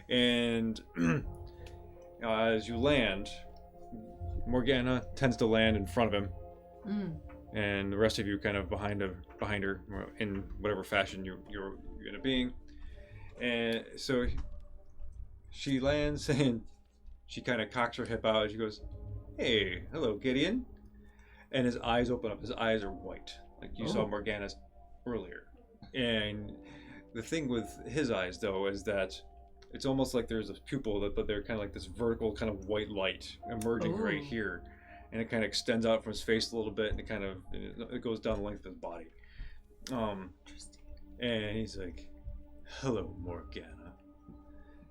And as you land, Morgana tends to land in front of him, and the rest of you kind of behind her in whatever fashion you're gonna being. And so she lands, and she kind of cocks her hip out, and she goes, "Hey, hello, Gideon." And his eyes open up. His eyes are white, like you saw Morgana's earlier. And the thing with his eyes, though, is that it's almost like there's a pupil, but they're kind of like this vertical kind of white light emerging right here. And it kind of extends out from his face a little bit, and it goes down the length of his body. Interesting. And he's like, "Hello, Morgana."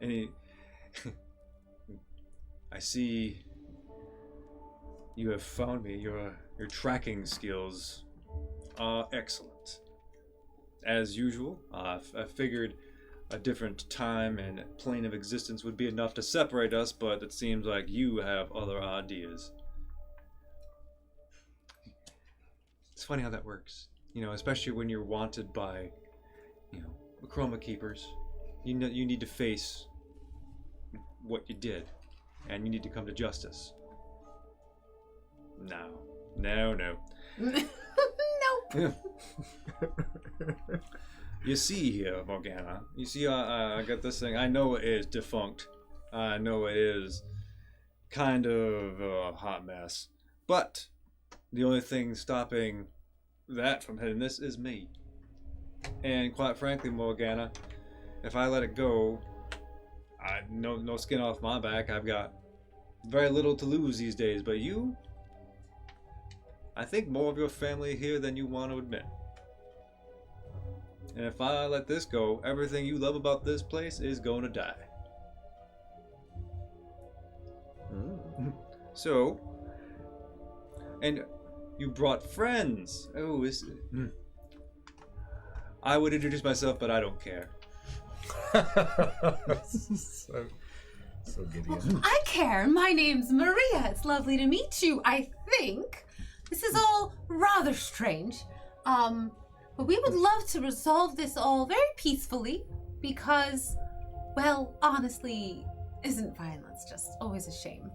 And I see you have found me. Your tracking skills are excellent. As usual, I figured a different time and plane of existence would be enough to separate us, but it seems like you have other ideas. It's funny how that works, especially when you're wanted by, the Chroma Keepers. You need to face what you did, and you need to come to justice. No. Nope. You see here, Morgana. You see, I got this thing. I know it is defunct. I know it is kind of a hot mess. But the only thing stopping that from hitting this is me. And quite frankly, Morgana, if I let it go, no skin off my back. I've got very little to lose these days. But you, I think more of your family here than you want to admit. And if I let this go, everything you love about this place is going to die. So, and you brought friends. Oh, I would introduce myself, but I don't care. So Gideon. I care. My name's Maria. It's lovely to meet you. I think this is all rather strange. But we would love to resolve this all very peacefully because, well, honestly, isn't violence just always a shame?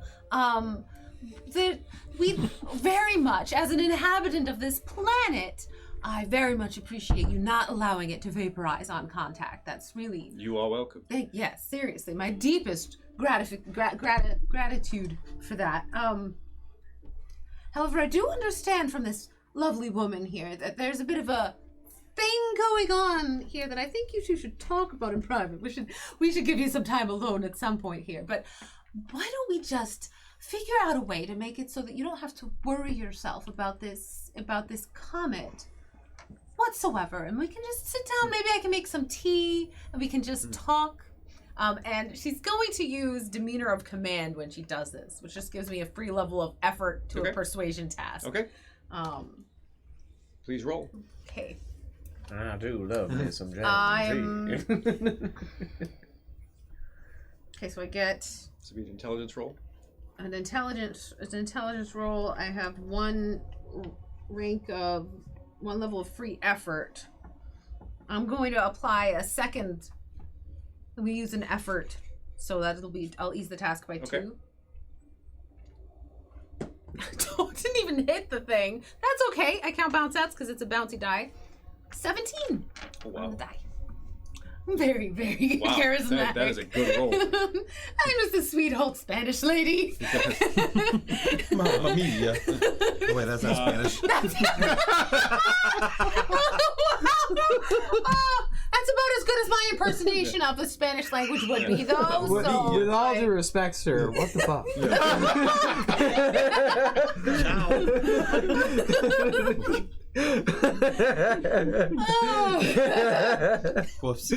We very much, as an inhabitant of this planet, I very much appreciate you not allowing it to vaporize on contact. That's really... You are welcome. Yes, seriously, my deepest gratitude for that. However, I do understand from this lovely woman here that there's a bit of a thing going on here that I think you two should talk about in private. We should give you some time alone at some point here. But why don't we just figure out a way to make it so that you don't have to worry yourself about this comet whatsoever, and we can just sit down. Maybe I can make some tea, and we can just talk. And she's going to use demeanor of command when she does this, which just gives me a free level of effort to a persuasion task. Okay. Please roll. Okay. I do love me some jam. Okay, so I get This would be an intelligence roll. an intelligence roll. I have one level of free effort. I'm going to apply a second. We use an effort, so that I'll ease the task by 2. Didn't even hit the thing. That's okay. I count bounce outs because it's a bouncy die. 17 on the die. Very, very charismatic. That is a good roll. I'm just a sweet old Spanish lady. Mamma mia. Oh, wait, that's not Spanish. That's about as good as my impersonation of the Spanish language would be, though. With all due respect, sir, what the fuck? Whoops.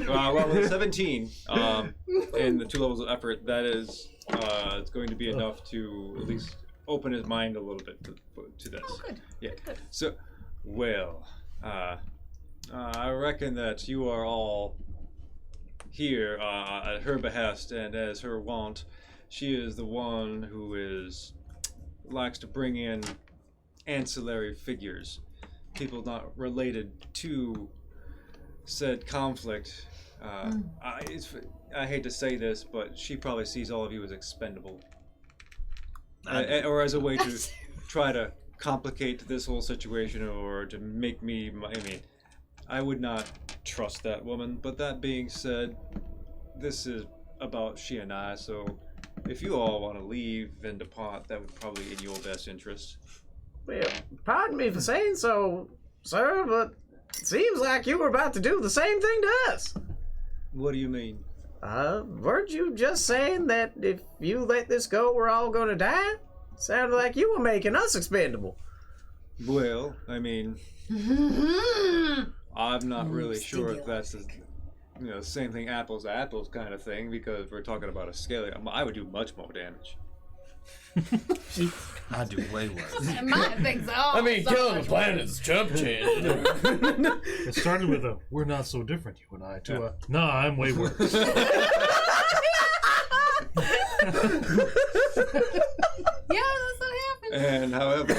Well, with 17 and the 2 levels of effort, that is it's going to be enough to at least open his mind a little bit to this. Oh, good. Yeah. Good. So, well, I reckon that you are all here at her behest, and as her wont, she is the one who likes to bring in ancillary figures, people not related to said conflict. I hate to say this, but she probably sees all of you as expendable, or as a way to try to complicate this whole situation, or to make me. I would not trust that woman. But that being said, this is about she and I. So, if you all want to leave and depart, that would probably be in your best interest. Well, pardon me for saying so, sir, but it seems like you were about to do the same thing to us. What do you mean? Weren't you just saying that if you let this go, we're all gonna die? Sounded like you were making us expendable. Well, I'm not really sure if that's the same thing, apples to apples kind of thing, because we're talking about a scale. I would do much more damage. I do way worse. My things are killing the planet's chump change. It started with a "we're not so different, you and I" to a "nah, I'm way worse." Yeah, that's what happened. And however,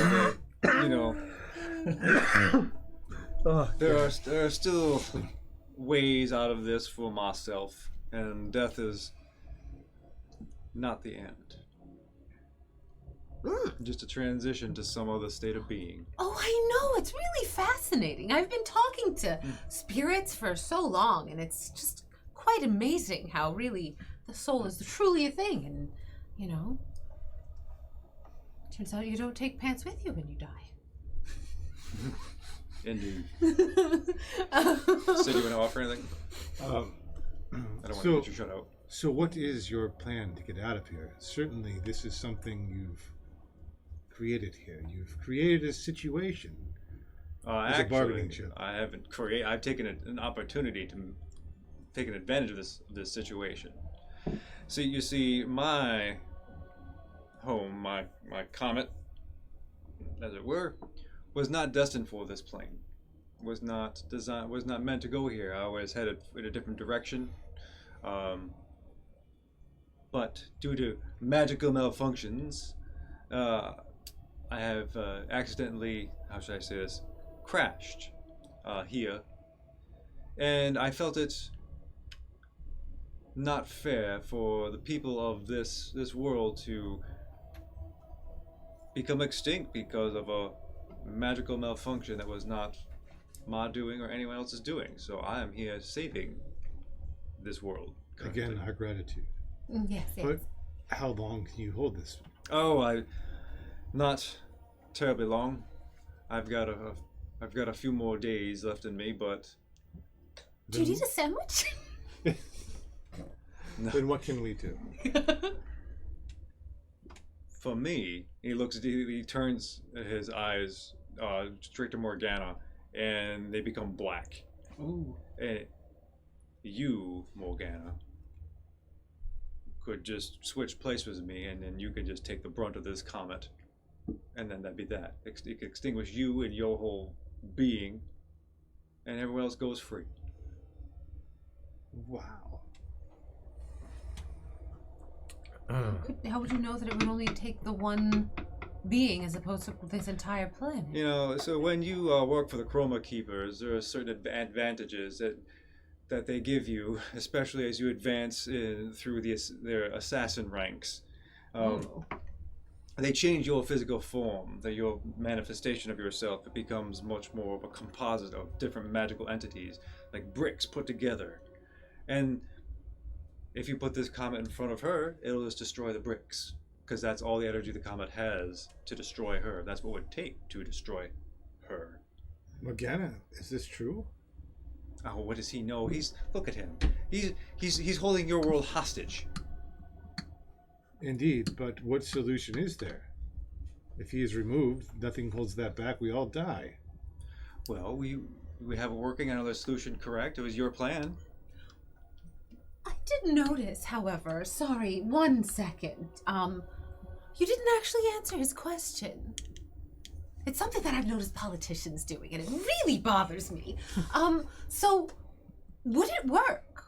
there are still ways out of this for myself, and death is not the end. Just a transition to some other state of being. Oh, I know. It's really fascinating. I've been talking to spirits for so long, and it's just quite amazing how really the soul is truly a thing. And, turns out you don't take pants with you when you die. Indeed. So, do you want to offer anything? I don't want to get you shut out. So what is your plan to get out of here? Certainly this is something you've created here. You've created a situation. As a bargaining chip. I haven't created. I've taken an opportunity to take advantage of this situation. So you see, my home, my comet, as it were, was not destined for this plane. Was not meant to go here. I was headed in a different direction. But due to magical malfunctions, I have accidentally, how should I say this, crashed here. And I felt it not fair for the people of this world to become extinct because of a magical malfunction that was not my doing or anyone else's doing. So I am here saving this world. Again, our gratitude. Yes. But how long can you hold this? Oh, not terribly long. I've got a few more days left in me, but. Do you need a sandwich? No. Then what can we do? For me, he turns his eyes straight to Morgana, and they become black. Ooh. And you, Morgana, could just switch places with me, and then you could just take the brunt of this comet, and then that'd be that. It could extinguish you and your whole being, and everyone else goes free. Wow. How would you know that it would only take the one being as opposed to this entire planet? You know, so when you work for the Chroma Keepers, there are certain advantages that they give you, especially as you advance through their assassin ranks. They change your physical form, your manifestation of yourself. It becomes much more of a composite of different magical entities, like bricks put together. And if you put this comet in front of her, it'll just destroy the bricks, because that's all the energy the comet has to destroy her. That's what it would take to destroy her. Morgana, is this true? Oh, what does he know? Look at him. He's holding your world hostage. Indeed, but what solution is there? If he is removed, nothing holds that back. We all die. Well, we have it working. I know the solution correct. It was your plan. I did notice, however, sorry, 1 second. You didn't actually answer his question. It's something that I've noticed politicians doing, and it really bothers me. So, would it work?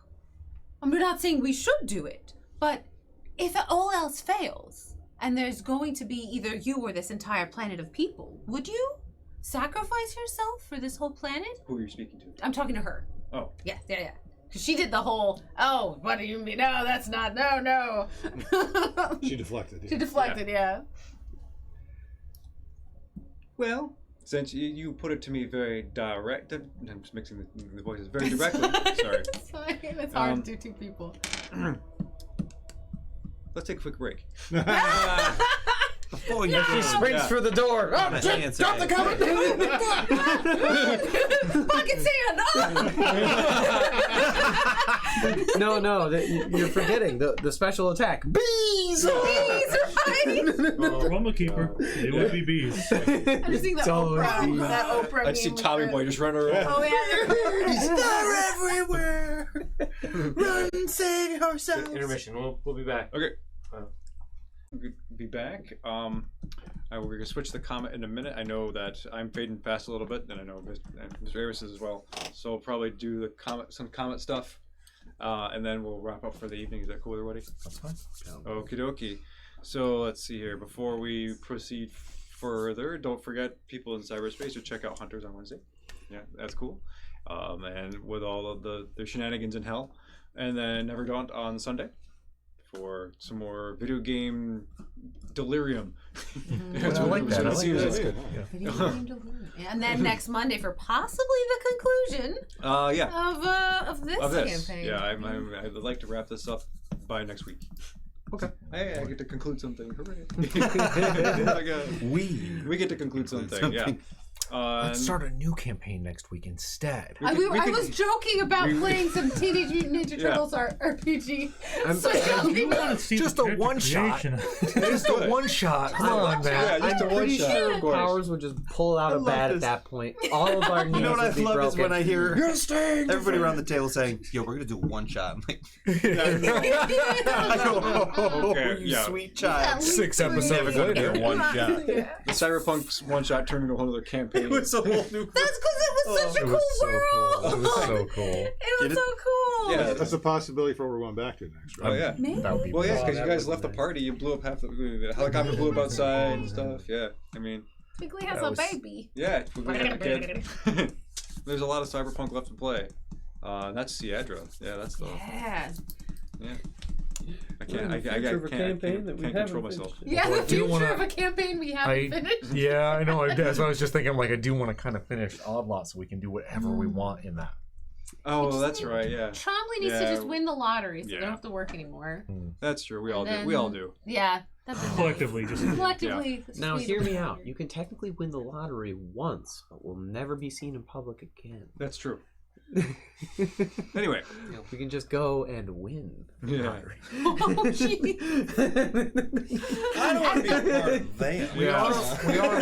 We're not saying we should do it, but if all else fails, and there's going to be either you or this entire planet of people, would you sacrifice yourself for this whole planet? Who are you speaking to? I'm talking to her. Oh. Yeah. Because she did the whole, oh, what do you mean? No, that's not, no. She deflected. She deflected, yeah. Well, since you put it to me very direct, I'm just mixing the voices very directly. Sorry. It's fine. It's hard to do two people. Let's take a quick break. Before you She springs for the door. Oh, shit, drop the cover. Pocket sand! No, you're forgetting the special attack. Bees! Bees, right? Chroma Keeper. It would be bees. I'm just seeing that Oprah. That Oprah I see meme Tommy with Boy just running around. Oh, yeah. They're everywhere. Run, save yourselves. Intermission. We'll be back. Okay. We'll be back. We're gonna switch the comment in a minute. I know that I'm fading fast a little bit, and I know Mr. Aris is as well. So we'll probably do some comment stuff, and then we'll wrap up for the evening. Is that cool with everybody? That's fine. Okie dokie. So let's see here. Before we proceed further, don't forget people in cyberspace to check out Hunters on Wednesday. Yeah, that's cool. And with all of the shenanigans in hell, and then Never Daunt on Sunday for some more video game delirium. I like that. I like that. That's good. Video game delirium. And then next Monday for possibly the conclusion of this campaign. Yeah, I'd like to wrap this up by next week. Okay. Hey, I get to conclude something. Hooray. We get to conclude something. Yeah. Let's start a new campaign next week instead. I was joking about playing some Teenage Mutant Ninja Turtles RPG. You want to see just the a one shot. Just a one shot. Come on, man. Yeah, just a I'm one pretty shot. sure Of course. Powers would just pull out a bat at that point. All of our knees You know what I would be love is broken. when I hear You're staying. everybody around the table saying, "Yo, we're gonna do one shot." I'm like, I go, okay, you yeah. sweet child. 6 episodes Never gonna later. get one shot. The Cyberpunk's one shot turned into a whole other campaign. It was a whole new. That's because it was such a It cool was so world. cool. It was so cool. It was Get it? so cool. Yeah. That's a possibility for what we're going back to next, right? Oh yeah. Maybe. That would be Well, yeah, because that you guys would left the be nice. party. You blew up half the helicopter blew up outside and stuff. Yeah, I mean, Wiggly has That a was- baby. yeah. We had a kid. There's a lot of Cyberpunk left to play. That's Seadra. Yeah, that's the. Yeah. I We're in the future of a campaign that we can't control haven't myself. finished. Yeah, Well, the I do future wanna- of a campaign we haven't finished. Yeah, I know. That's what I was just thinking. Like, I do want to kind of finish Odd Lot so we can do whatever we want in that. Oh, that's right. Yeah, Trombley needs to Yeah. just win the lottery so they Yeah. don't have to work anymore. that's true. We all And do. We all do. Yeah. That'd be nice. Collectively, just Collectively. it's Now, sweet. hear me out. You can technically win the lottery once, but will never be seen in public again. That's true. Anyway. We can just go and win. Yeah. Oh, jeez. I don't want to be a part of that. We are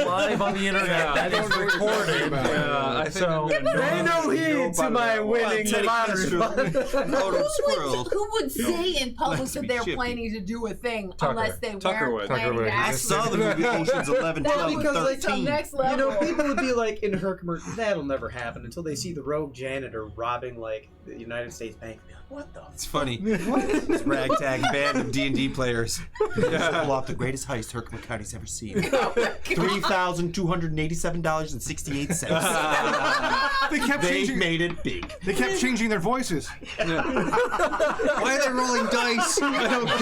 live on the internet. Yeah. That is recorded. Yeah, I think So Pay no heed to my winning Teddy lottery. Photo squirrel. Who would say in public Likes to that be they're chippy. planning to do a thing Tucker. unless they Tucker weren't would. planning Tucker to would. I actually saw the movie Ocean's 11, 12, and because, like, 13. next level. You know, people would be like in Herkimer, that'll never happen until they see the rogue janitor robbing like the United States Bank. What the? It's funny. This ragtag band of D&D players Yeah. pull off the greatest heist Herkimer County's ever seen. $3,287.68. They made it big. They kept changing their voices. Yeah. Why are they rolling dice? I don't get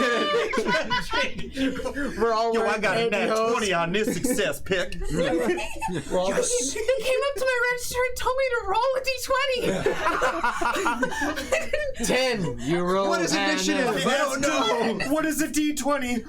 it. We're all Yo, I wearing got a nat pantyhose. 20 on this success pick. We're all They came up to my register and told me to roll a d20. 10. You roll. What is initiative? I don't know. What is a D20?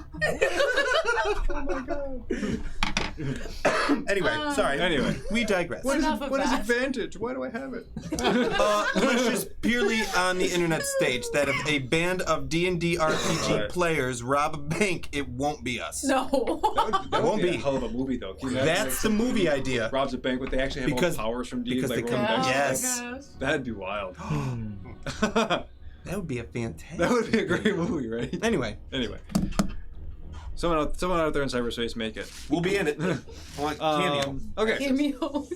Anyway, sorry. Anyway. We digress. What is Enough of what is that. advantage? Why do I have it? Let's just purely on the internet stage that if a band of D&D RPG players rob a bank, it won't be us. No. That won't would be. a hell of a movie, though. Can you imagine, That's the movie idea. robs a bank, but they actually have Because- all powers from D&D, because like they rolling come- dice. Yes. That'd be wild. That would be a fantastic. That would be a great movie, right? Anyway, Someone out there in cyberspace, make it. we'll be in it. I want cameo. Okay, Cameos.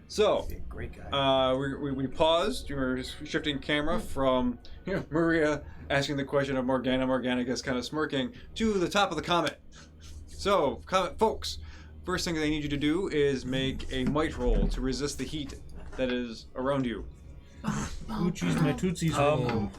so Be a great guy. we paused. We were shifting camera from Maria asking the question of Morgana. Morgana gets kind of smirking to the top of the comet. So, comet folks, first thing they need you to do is make a might roll to resist the heat that is around you. Oochies, my tootsies roll.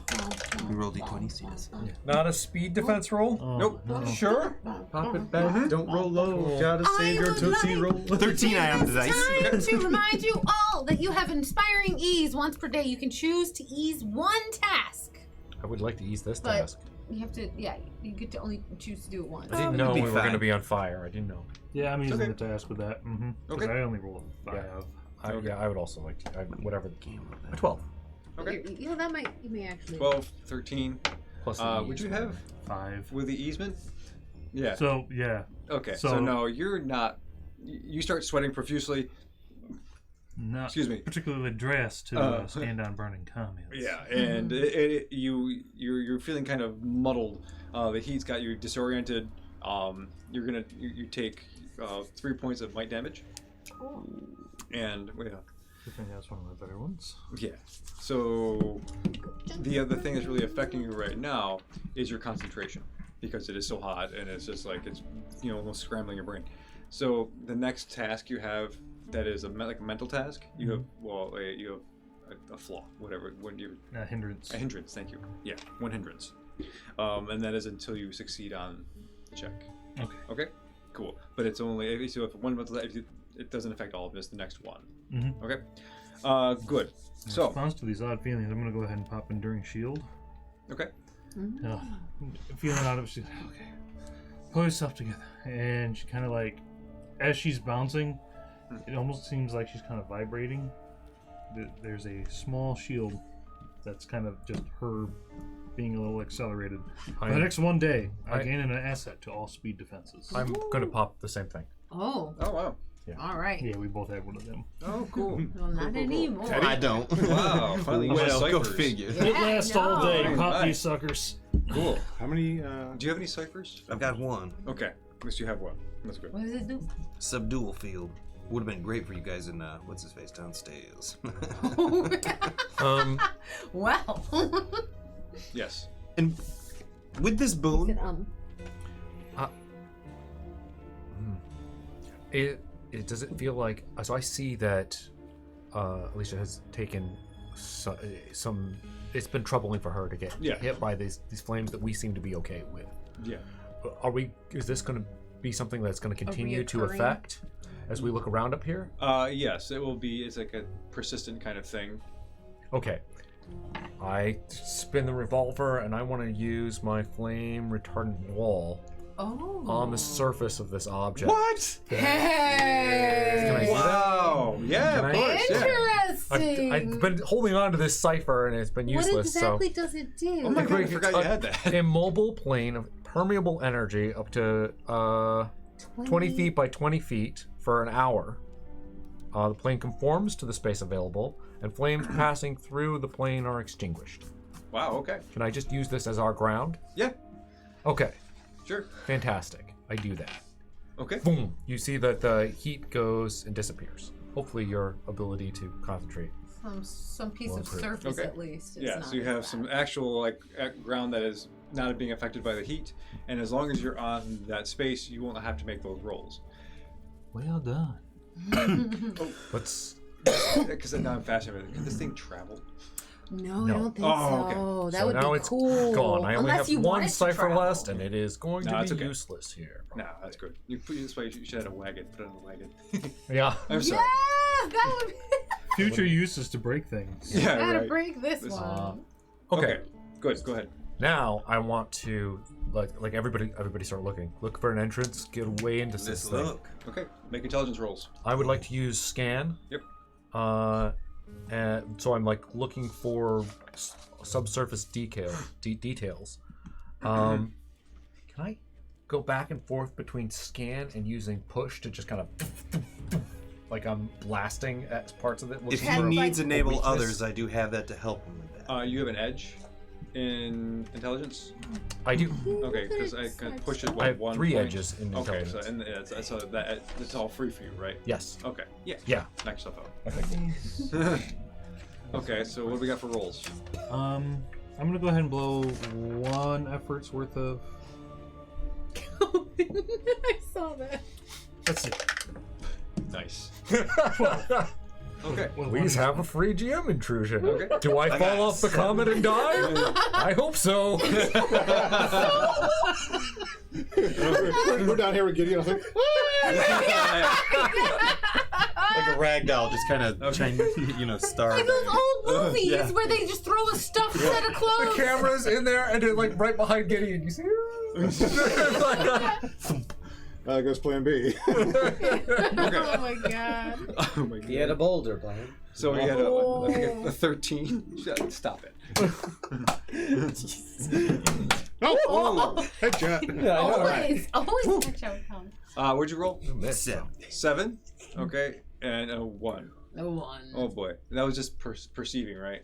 We roll D20 CS. not a speed defense roll. Oh, Nope. no. Sure. Pop it back. Don't roll low. Gotta save your tootsie roll. 13 I on the dice. Time to remind you all that you have inspiring ease once per day. You can choose to ease one task, I would like to ease this but task. you have to. Yeah, you get to only choose to do it once. I didn't know it'll be we were going to fine. be on fire. I didn't know. Yeah, I'm using Okay. the task with that. Mm-hmm. Okay. I only roll a 5. Yeah, I would also like to. Whatever the game. A 12 Okay. You know, that might. You may actually. 12, 13. plus. The Would ease. you have 5. with the easement? Yeah. So, yeah. Okay. So so- no, you're not. You start sweating profusely. Not Excuse me. particularly dressed to stand on burning comments. Yeah, and you're feeling kind of muddled. The heat's got you disoriented. You're gonna you take 3 points of might damage. And wait, I think that's one of my better ones. yeah. So the other thing that's really affecting you right now is your concentration because it is so hot and it's just like it's almost scrambling your brain. So the next task you have that is like a mental task. You have you have a flaw, whatever. When you Hindrance. a hindrance. Thank you. Yeah, one hindrance, and that is until you succeed on the check. Okay. Okay. Cool. But it's only so if one mental it doesn't affect all of this. The next one. Mm-hmm. Okay. Good. In So response to these odd feelings, I'm going to go ahead and pop Enduring Shield. okay. Feeling out of it, she's like, okay, pull yourself together. And she kind of like, as she's bouncing, it almost seems like she's kind of vibrating. There's a small shield that's kind of just her being a little accelerated. For the next one day, I gain an asset to all speed defenses. I'm going to pop the same thing. Oh. Oh wow. All right. Yeah, we both have one of them. Oh cool. Well, not anymore. Teddy? I don't. Wow. Finally, you Well, go ciphers. figure. It lasts all day. no. Pop Nice. these suckers. Cool. How many? Do you have any ciphers? I've got one. Okay. At least you have one. That's good. What does it do? Subdual field. Would have been great for you guys in what's his face downstairs. Wow. Yes. And with this boon, It does it feel like so I see that Alicia has taken some it's been troubling for her to get hit by these flames that we seem to be okay with. Yeah. Is this going to be something that's going to continue to reoccurring? affect as we look around up here? Yes, it will be. It's like a persistent kind of thing. Okay. I spin the revolver and I want to use my flame retardant wall on the surface of this object. What? Can I Hey! do that? Wow. Yeah, Can of I- course. Yeah. Interesting. I've been holding on to this cipher and it's been useless. What exactly does it do? Oh my god, I forgot you had that. Immobile plane of permeable energy up to 20 feet by 20 feet for an hour. The plane conforms to the space available, and flames passing through the plane are extinguished. Wow, okay. Can I just use this as our ground? Yeah, Okay, sure. fantastic. I do that. Okay. Boom. You see that the heat goes and disappears. Hopefully your ability to concentrate. Some piece Well, of pretty- surface Okay. at least. It's Yeah, not so you as have bad. some actual ground that is not being affected by the heat, and as long as you're on that space, you won't have to make those rolls. Well done. Let's. Because now I'm fascinated. Can this thing travel? No, No. I don't think Oh, so. okay. That So would now be it's cool. gone. I only Unless you have want one it to cipher travel. left, and it is going No, to it's be okay. useless here. No, that's good. You put it this way. You should have a wagon. Put it on a wagon. Yeah. I'm Yeah, sorry. that would be. Future use is to break things. Yeah, Gotta right. break this This- one. Okay. Good. Go ahead. Now I want to like everybody start looking. Look for an entrance. Get away into this Let's thing. look. Okay. Make intelligence rolls. I would like to use scan. Yep. And so I'm like looking for subsurface details. Can I go back and forth between scan and using push to just kind of like I'm blasting at parts of it? If looking he for needs a enable weakness? others, I do have that to help him with that. You have an edge in intelligence. I do. Okay, because I kind of pushed it. I have one 3 point. edges in Okay, intelligence. so and it's all free for you, right? Yes. Okay. Yeah. Yeah. Knock yourself out. Okay. Okay, so what do we got for rolls? I'm gonna go ahead and blow 1 effort's worth of. I saw that. Let's see. Nice. Okay. Please have a free GM intrusion. Okay. Do I got fall off the 7. comet and die? I hope so. We're down here with Gideon. I think, Like a rag doll, just kind of trying, star. Like those old movies Yeah. where they just throw a stuffed set of The clothes. camera's in there, and they're like right behind Gideon. You see? goes Plan B. Oh my god. Oh my god. He had a boulder plan. So we had a 13. Stop it. Oh, headshot. Always watch out, Tom. What'd you roll? 7. 7. Okay, and a 1. No one. Oh boy, that was just perceiving, right?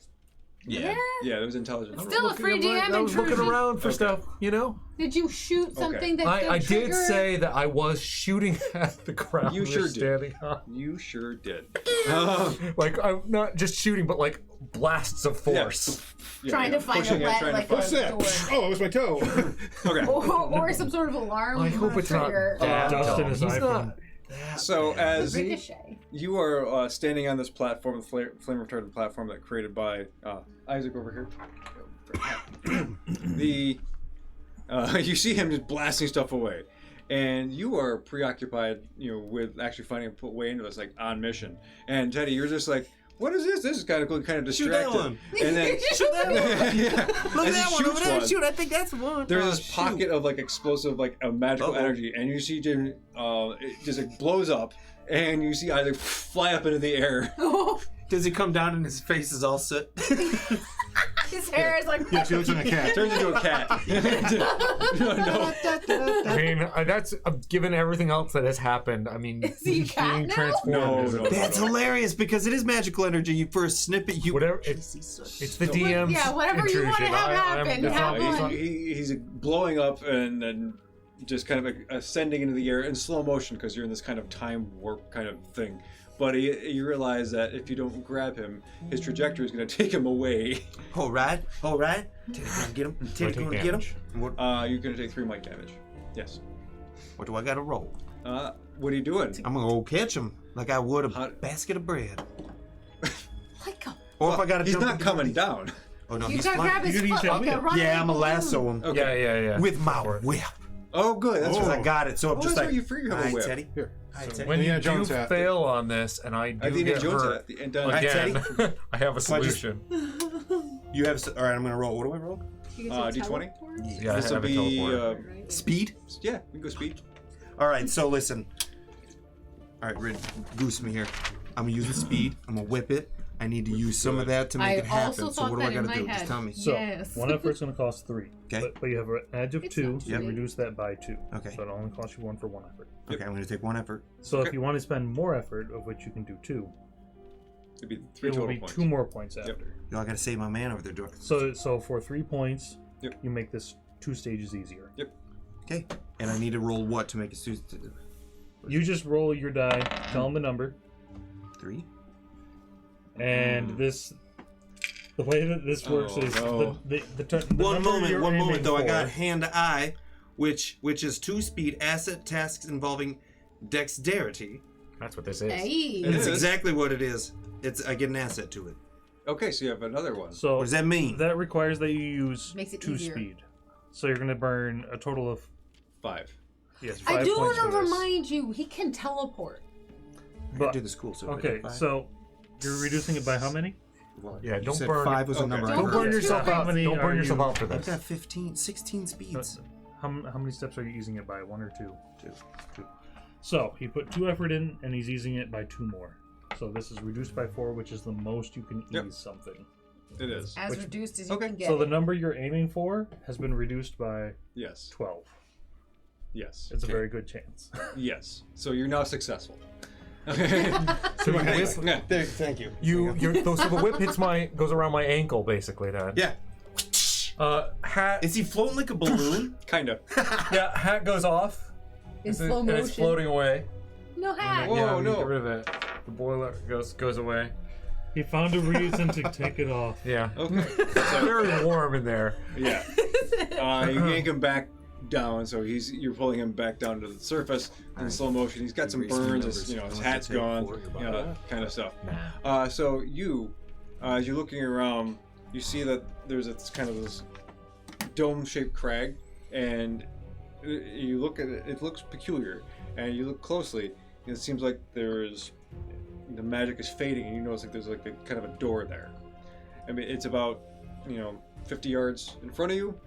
Yeah. Yeah, that was intelligence. Still a free DM I was looking intrusion. around for Okay. stuff, you know? Did you shoot something that could I did trigger- say that I was shooting at the ground You we're sure did. standing on. You sure did. Like, I'm not just shooting, but like blasts of force. Yeah, Trying to find a pushing it, lead, trying to like find- What's that? Oh, it was my toe. Okay. or some sort of alarm. I hope it's not trigger. that Dust in dumb. his He's iPhone. not- So as Ricochet. you are standing on this platform, the flame retardant platform that created by Isaac over here, you see him just blasting stuff away, and you are preoccupied, with actually finding a way into this, like on mission. And Teddy, you're just like, what is this? This is kind of cool, kind of Shoot distracted. that one. And then Shoot that one. yeah, Look as at that he one over shoots there. one, Shoot, I think that's the one. there's Oh, this shoot. pocket of like explosive, like a magical Uh-oh. energy, and you see Jim, it just like blows up, and you see Isaac fly up into the air. Does he come down and his face is all soot? His hair is like. Yeah, she looks like a cat. Turns into a cat. No. I mean, that's given everything else that has happened. I mean, Is he a cat being now? transformed. No. That's hilarious because it is magical energy. You for a snippet, you Whatever. It's the DM's Yeah, whatever you intrusion. want to have I'm happen, not- have it's one. not- He's blowing up and just kind of ascending into the air in slow motion because you're in this kind of time warp kind of thing. But you realize that if you don't grab him, his trajectory is going to take him away. All right. Teddy, go and get him. Teddy, go and get him. What, You're going to take 3 mic damage. Yes. what do I got to roll? What are you doing? I'm gonna go catch him like I would a How- basket of bread. Like a. Or if I gotta He's jump not into coming the- down. Oh no, You he's gotta grab flying. his You foot can like use a that running Yeah, I'm gonna balloon. lasso him Okay. Yeah. with my whip. Oh, good. That's Because right. I got it. So I'm Oh, just that's like, right, you figure you have a "All right, whip." Teddy. Here. All right, Teddy. When you Indiana do Jones hat. fail on this, and I do I think get Jones hurt at the end. again, I have a So I just- solution. You have. All right, I'm gonna roll. What do I roll? D20? Yeah, I This will have a be. teleport. Speed. Yeah, we can go speed. All right. So listen. All right, Red, goose me here. I'm gonna use the speed. I'm gonna whip it. I need to use some of that to make it happen. also So thought what do I that in gotta my do? head. Just tell me. So Yes. one effort's going to cost 3. Okay. But you have an edge of It's 2, not so you three. reduce that by 2. Okay. So it only costs you 1 for 1 effort. Okay, I'm gonna take 1 effort. So Okay. if you want to spend more effort, of which you can do 2, It'd be 3 it will total be points. 2 more points Yep. after. Yo, I gotta save my man over there. So for 3 points, Yep. you make this 2 stages easier. Okay. And I need to roll what to make it You just roll your die, tell them the number, 3? and this. The way that this works Oh, is no. the One number moment, you're one moment aiming though. I got for- hand to eye, which is 2 speed, asset tasks involving dexterity. That's what this is. Hey. And it's is. exactly what it is. I get an asset to it. Okay, so you have another one. So What does that mean? that requires that you use Makes it 2 easier. speed. So you're going to burn a total of 5. 5 I do points want for to this. remind you, he can teleport. I But- do the school, so Okay, so you're reducing it by how many? Yeah, you don't said burn- 5 was a Okay. number. I Don't heard. burn Yeah. yourself How out. many Don't are burn yourself you- out for I've this. got 16 speeds. How many steps are you using it by? 1 or 2? 2. 2. So he put 2 effort in, and he's using it by 2 more. So this is reduced by 4, which is the most you can Yep. ease something. It is. As Which- reduced as you okay. can get. So the number you're aiming for has been reduced by Yes. 12. Yes. It's Okay. a very good chance. Yes. So you're now successful. So you whip, Yeah. Thank you. so the whip goes around my ankle basically. Then Yeah. hat. Is he floating like a balloon? Kind of. Yeah, hat goes off. in It's- slow and motion. it's floating away. No hat. Whoa, yeah, we no. Get rid of it. The boiler goes away. He found a reason to take it off. Yeah. Okay. It's very warm in there. Yeah. You yank him back down, so you're pulling him back down to the surface in slow motion. He's got some Erase the burns, numbers. his, I his want hat's to take gone, 4. kind of stuff. Nah. So as you're looking around, you see that there's this dome-shaped crag, and you look at it. It looks peculiar, and you look closely, and it seems like the magic is fading, and you notice like there's like a kind of a door there. I mean, it's about 50 yards in front of you.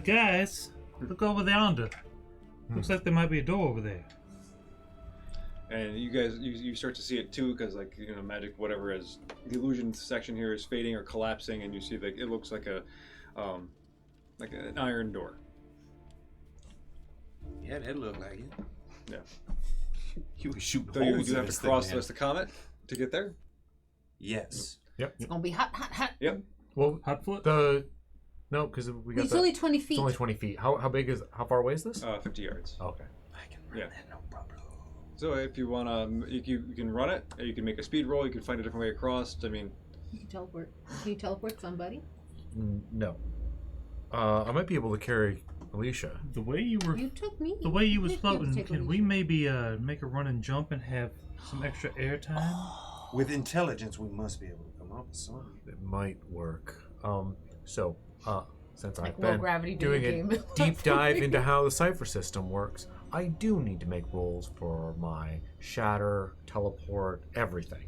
Guys, look over yonder. Looks like there might be a door over there. And you guys, you start to see it too, because magic, whatever, as the illusion section here is fading or collapsing, and you see like it looks like like an iron door. Yeah, that looked like it. Yeah. He was shooting So you holes in have to this cross thing, the comet to get there. Yes. Yep. It's gonna be hot, hot, hot. Yep. Well, Hot foot? no, because we got It's only 20 feet. It's only 20 feet. How big is? How far away is this? 50 yards. Okay. I can run Yeah. that, no problem. So if you wanna, you can run it. Or you can make a speed roll. You can find a different way across. I mean, You can teleport. Can you teleport somebody? No. I might be able to carry Alicia. The way you were, You took me. the way you was Nick, you have to floating, take can a we lead. maybe make a run and jump and have some extra air time? With intelligence, we must be able to come up with something. It might work. Since Like I've low been gravity doing video a game. deep dive into how the cipher system works, I do need to make rolls for my shatter, teleport, everything.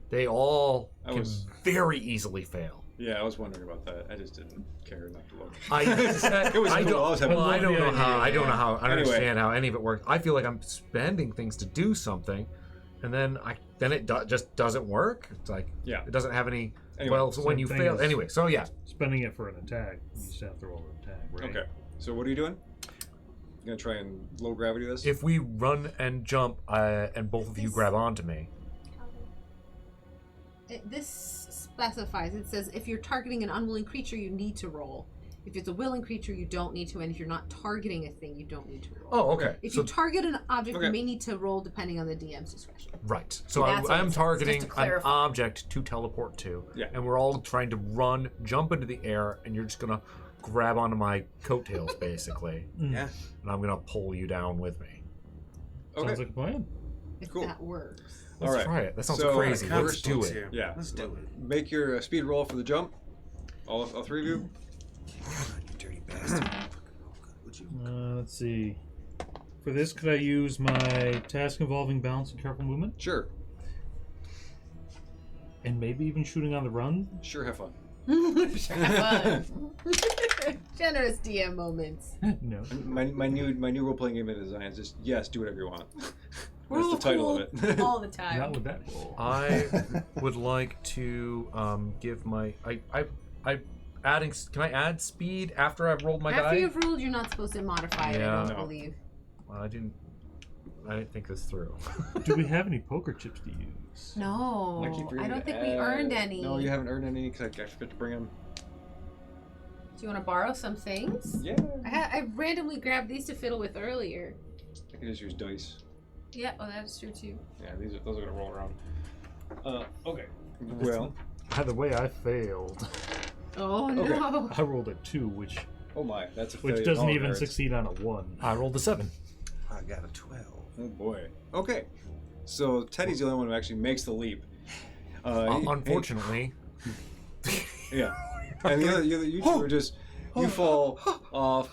They all I can was- very easily fail. yeah, I was wondering about that. I just didn't care enough to look. It was cool. I was having I don't know how. I don't know how. I don't Anyway. understand how any of it works. I feel like I'm spending things to do something, and then it just doesn't work. It's like Yeah. it doesn't have any. Anyway, well, so when same you thing fail, as- anyway. So yeah, Spending it for an attack. You just have to roll an attack, right? Okay. So what are you doing? You gonna try and low gravity this? if we run and jump, and both of you grab onto me, This specifies. It says if you're targeting an unwilling creature, you need to roll. If it's a willing creature, you don't need to, and if you're not targeting a thing, you don't need to roll. oh, okay. If So you target an object, Okay. you may need to roll depending on the DM's discretion. right. So That's what I'm it says, targeting just to an clarify. object to teleport to, Yeah. and we're all trying to run, jump into the air, and you're just gonna grab onto my coattails, basically, Yeah. and I'm gonna pull you down with me. Okay. Sounds like a plan. If Cool. that works. Let's All right. try it. That sounds So, crazy. comic Let's do books it. here. Yeah. Let's do it. Make your speed roll for the jump. All three of you. You dirty bastard. Would you? Let's see. For this, could I use my task involving balance and careful movement? Sure. And maybe even shooting on the run? Sure. Have fun. Fun. Generous DM moments. No. My new role playing game design is just yes, do whatever you want. That's Rule the title cool of it. all the time. Not with that roll. I would like to give my I adding. Can I add speed after I've rolled my After die? you've ruled, you're not supposed to modify it. Yeah. I don't No. believe. Well, I didn't think this through. Do we have any poker chips to use? No, I keep I forgetting don't to think we add- earned any. No, you haven't earned any because I forgot to bring them. Do you want to borrow some things? Yeah. I randomly grabbed these to fiddle with earlier. I can just use dice. Yeah, oh, that's true too. Yeah, those are gonna roll around. Okay. Well, By the way, I failed. Oh Okay. no. I rolled a 2, which oh my, that's a which failure. doesn't Oh, even hurts. succeed on a 1. I rolled a 7. I got a 12. Oh boy. Okay. So Teddy's the only one who actually makes the leap. Unfortunately, Yeah. And the other you two are just you fall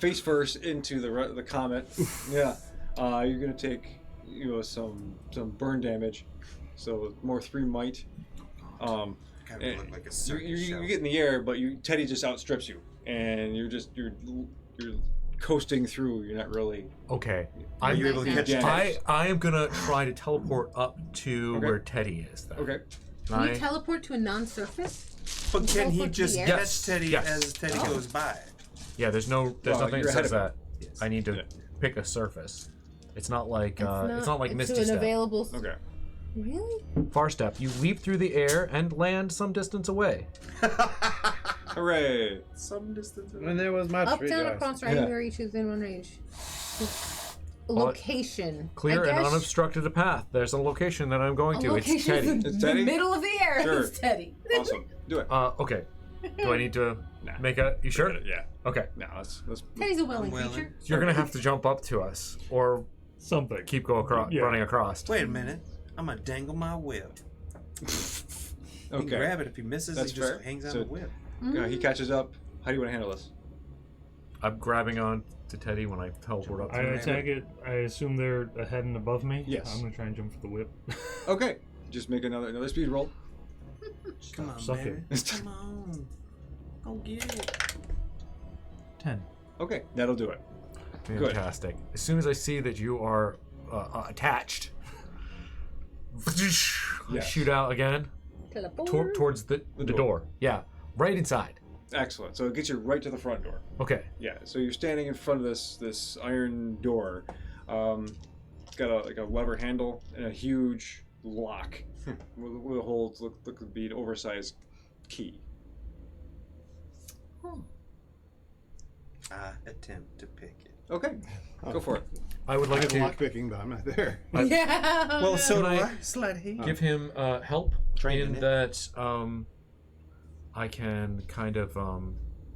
face first into the comet. Yeah. You're gonna take some burn damage, so more 3 might. Kind of And look like a circus show. you get in the air, but Teddy just outstrips you, and you're coasting through. You're not really. okay. Are you able to catch Yeah. Teddy? I am gonna try to teleport up to Okay. where Teddy is. Then. Okay. Can you I- teleport to a non-surface? But can he Teleport to just the air? catch Yes, Teddy yes. as Teddy Oh. goes by? Yeah, there's Well, nothing you're that ahead says of that. Yes. I need to Yeah. pick a surface. It's not like it's not like it's Misty to an Step. available. Okay. Really? Far Step. You leap through the air and land some distance away. Hooray! Some distance away. When there was much Up, down, rejoicing. across, right Yeah. anywhere you choose within one range. Location. Clear I and guess unobstructed a path. There's a location that I'm going a to. It's location Teddy. in It's the Teddy? middle of the air. Sure. It's Teddy. Awesome. Do it. Okay. Do I need to Nah. make a? You sure? Yeah. Okay. No, let's. Teddy's a willing willing. creature. You're gonna have to jump up to us, or Something. keep across, Yeah. running across. Wait a minute. I'm gonna dangle my whip. You can Okay. grab it if he misses. That's he just fair. hangs on So- the whip. He catches up. How do you want to handle this? I'm grabbing on to Teddy when I teleport up. I To him. attack it. I assume they're ahead and above me. Yes. I'm gonna try and jump for the whip. Okay. Just make another speed roll. Come on, Suck baby. it. Come on. Go get it. 10. Okay, that'll do it. Good. Fantastic. As soon as I see that you are attached, I Yes. shoot out again Teleport. towards the door. Yeah, right inside. Excellent. So it gets you right to the front door. Okay. Yeah. So you're standing in front of this iron door. It's got a lever handle and a huge lock with a hole look to be an oversized key. I attempt to pick it. Okay. Go for it. I would I like have to lock picking, but I'm not there. Yeah. Well, so do Can I- I. Slide here. give him help Training in it. that I can kind of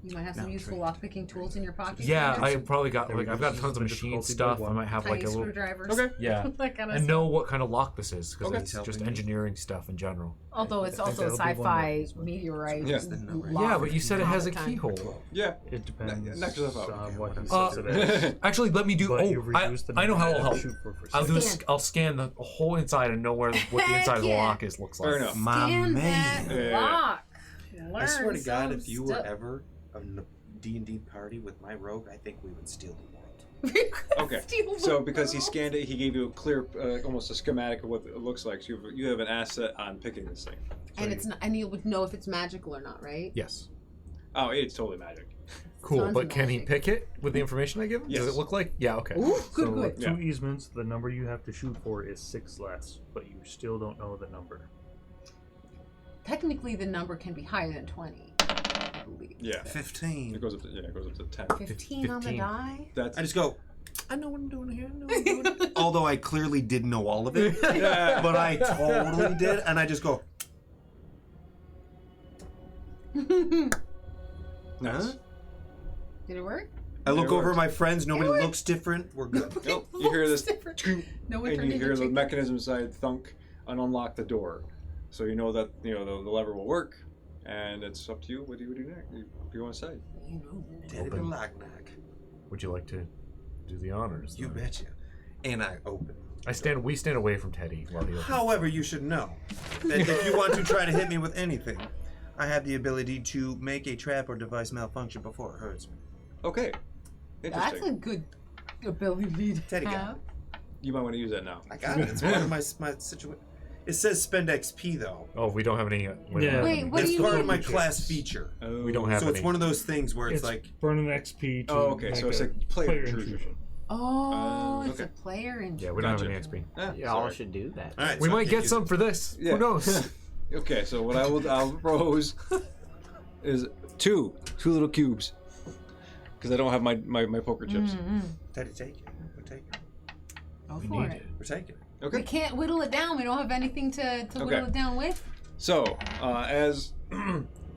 You might have some Not useful trained. lockpicking tools in your pocket. yeah, somewhere. I probably got There we like I've go. got tons of This is machine difficulty stuff. I one. might have Tiny like a little screwdrivers. Okay. yeah, that kind of and stuff. know what kind of lock this is because Okay. it's just Helping. engineering stuff in general. Although it's I think also a that'll be one sci-fi more. meteorite. Yeah. the number. lock Yeah, but you said it all has the a time. keyhole. Yeah. It depends knock yourself out. on Okay, what he what says it is. Actually, let me do. But you Oh, I, reduce the I know how number it'll you help. shoot for I'll do. Scan. I'll scan the whole inside and know where what the inside of the Heck yeah. lock is looks like. Fair enough. My Scan man. that Yeah. lock. I swear to Learn God, some if you were stuff. ever a D&D party with my rogue, I think we would steal the world. Okay. Steal the So because he world. scanned it, he gave you a clear, almost a schematic of what it looks like. So you have an asset on picking this thing. And it's not, and you would know if it's magical or not, right? Yes. Oh, it's totally magic. Cool. Sounds But can he magic. pick it with the information I give him? Yes. Does it look like? Yeah. Okay. Ooh, good, So good. Yeah. 2 easements, the number you have to shoot for is 6 less, but you still don't know the number. Technically, the number can be higher than 20, I believe. Yeah. 15. It goes up to 10. 15 on the 15. die? That's I just go, I know what I'm doing here. I know what I'm doing. Although I clearly didn't know all of it. yeah. But I totally did. And I just go, Nice. Did it work? I look It over works. at my friends. Nobody works. looks different. We're good. Nope. You hear this, Different. No one and turned you into hear the chicken. mechanism side thunk and unlock the door. So you know that the lever will work, and it's up to you. What do you do next? What do you want to say? You know. Daddy the Open. lock knock. Would you like to do the honors? You then? betcha. And I open. We stand away from Teddy while he opens. However, you should know that if you want to try to hit me with anything, I have the ability to make a trap or device malfunction before it hurts me. Okay. That's Interesting. a good ability to Teddy got have. You might want to use that now. I got it. It's part of my situation. It says spend XP though. Oh, we don't have any. We Yeah. don't have Wait, any. what do It's you part mean? of my class feature. We don't have So any. it's one of those things where it's It's like burning XP to Oh, okay. So it's a like player intrusion. Oh, it's okay. a player in. Yeah, we don't Gotcha. have any XP. Ah, Y'all sorry. should do that. all right. We so I might can't get use some it. for this. Yeah. Who knows? Okay, so what I'll propose is two little cubes, because I don't have my poker chips. Teddy, take it. We're taking it. Go We for need it. it. We're taking it. Okay. We can't whittle it down. We don't have anything to whittle it down with. So as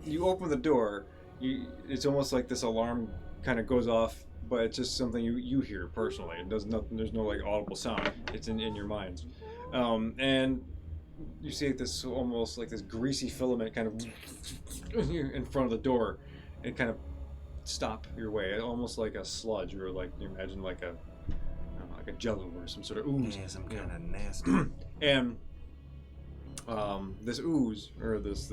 you open the door, it's almost like this alarm kind of goes off, but it's just something you hear personally. It does nothing. There's no like audible sound. It's in your minds, and you see this almost like this greasy filament kind of in front of the door, and kind of stop your way, almost like a sludge, or like you imagine like a jello or some sort of ooze. Yeah, some kind of nasty. And this ooze, or this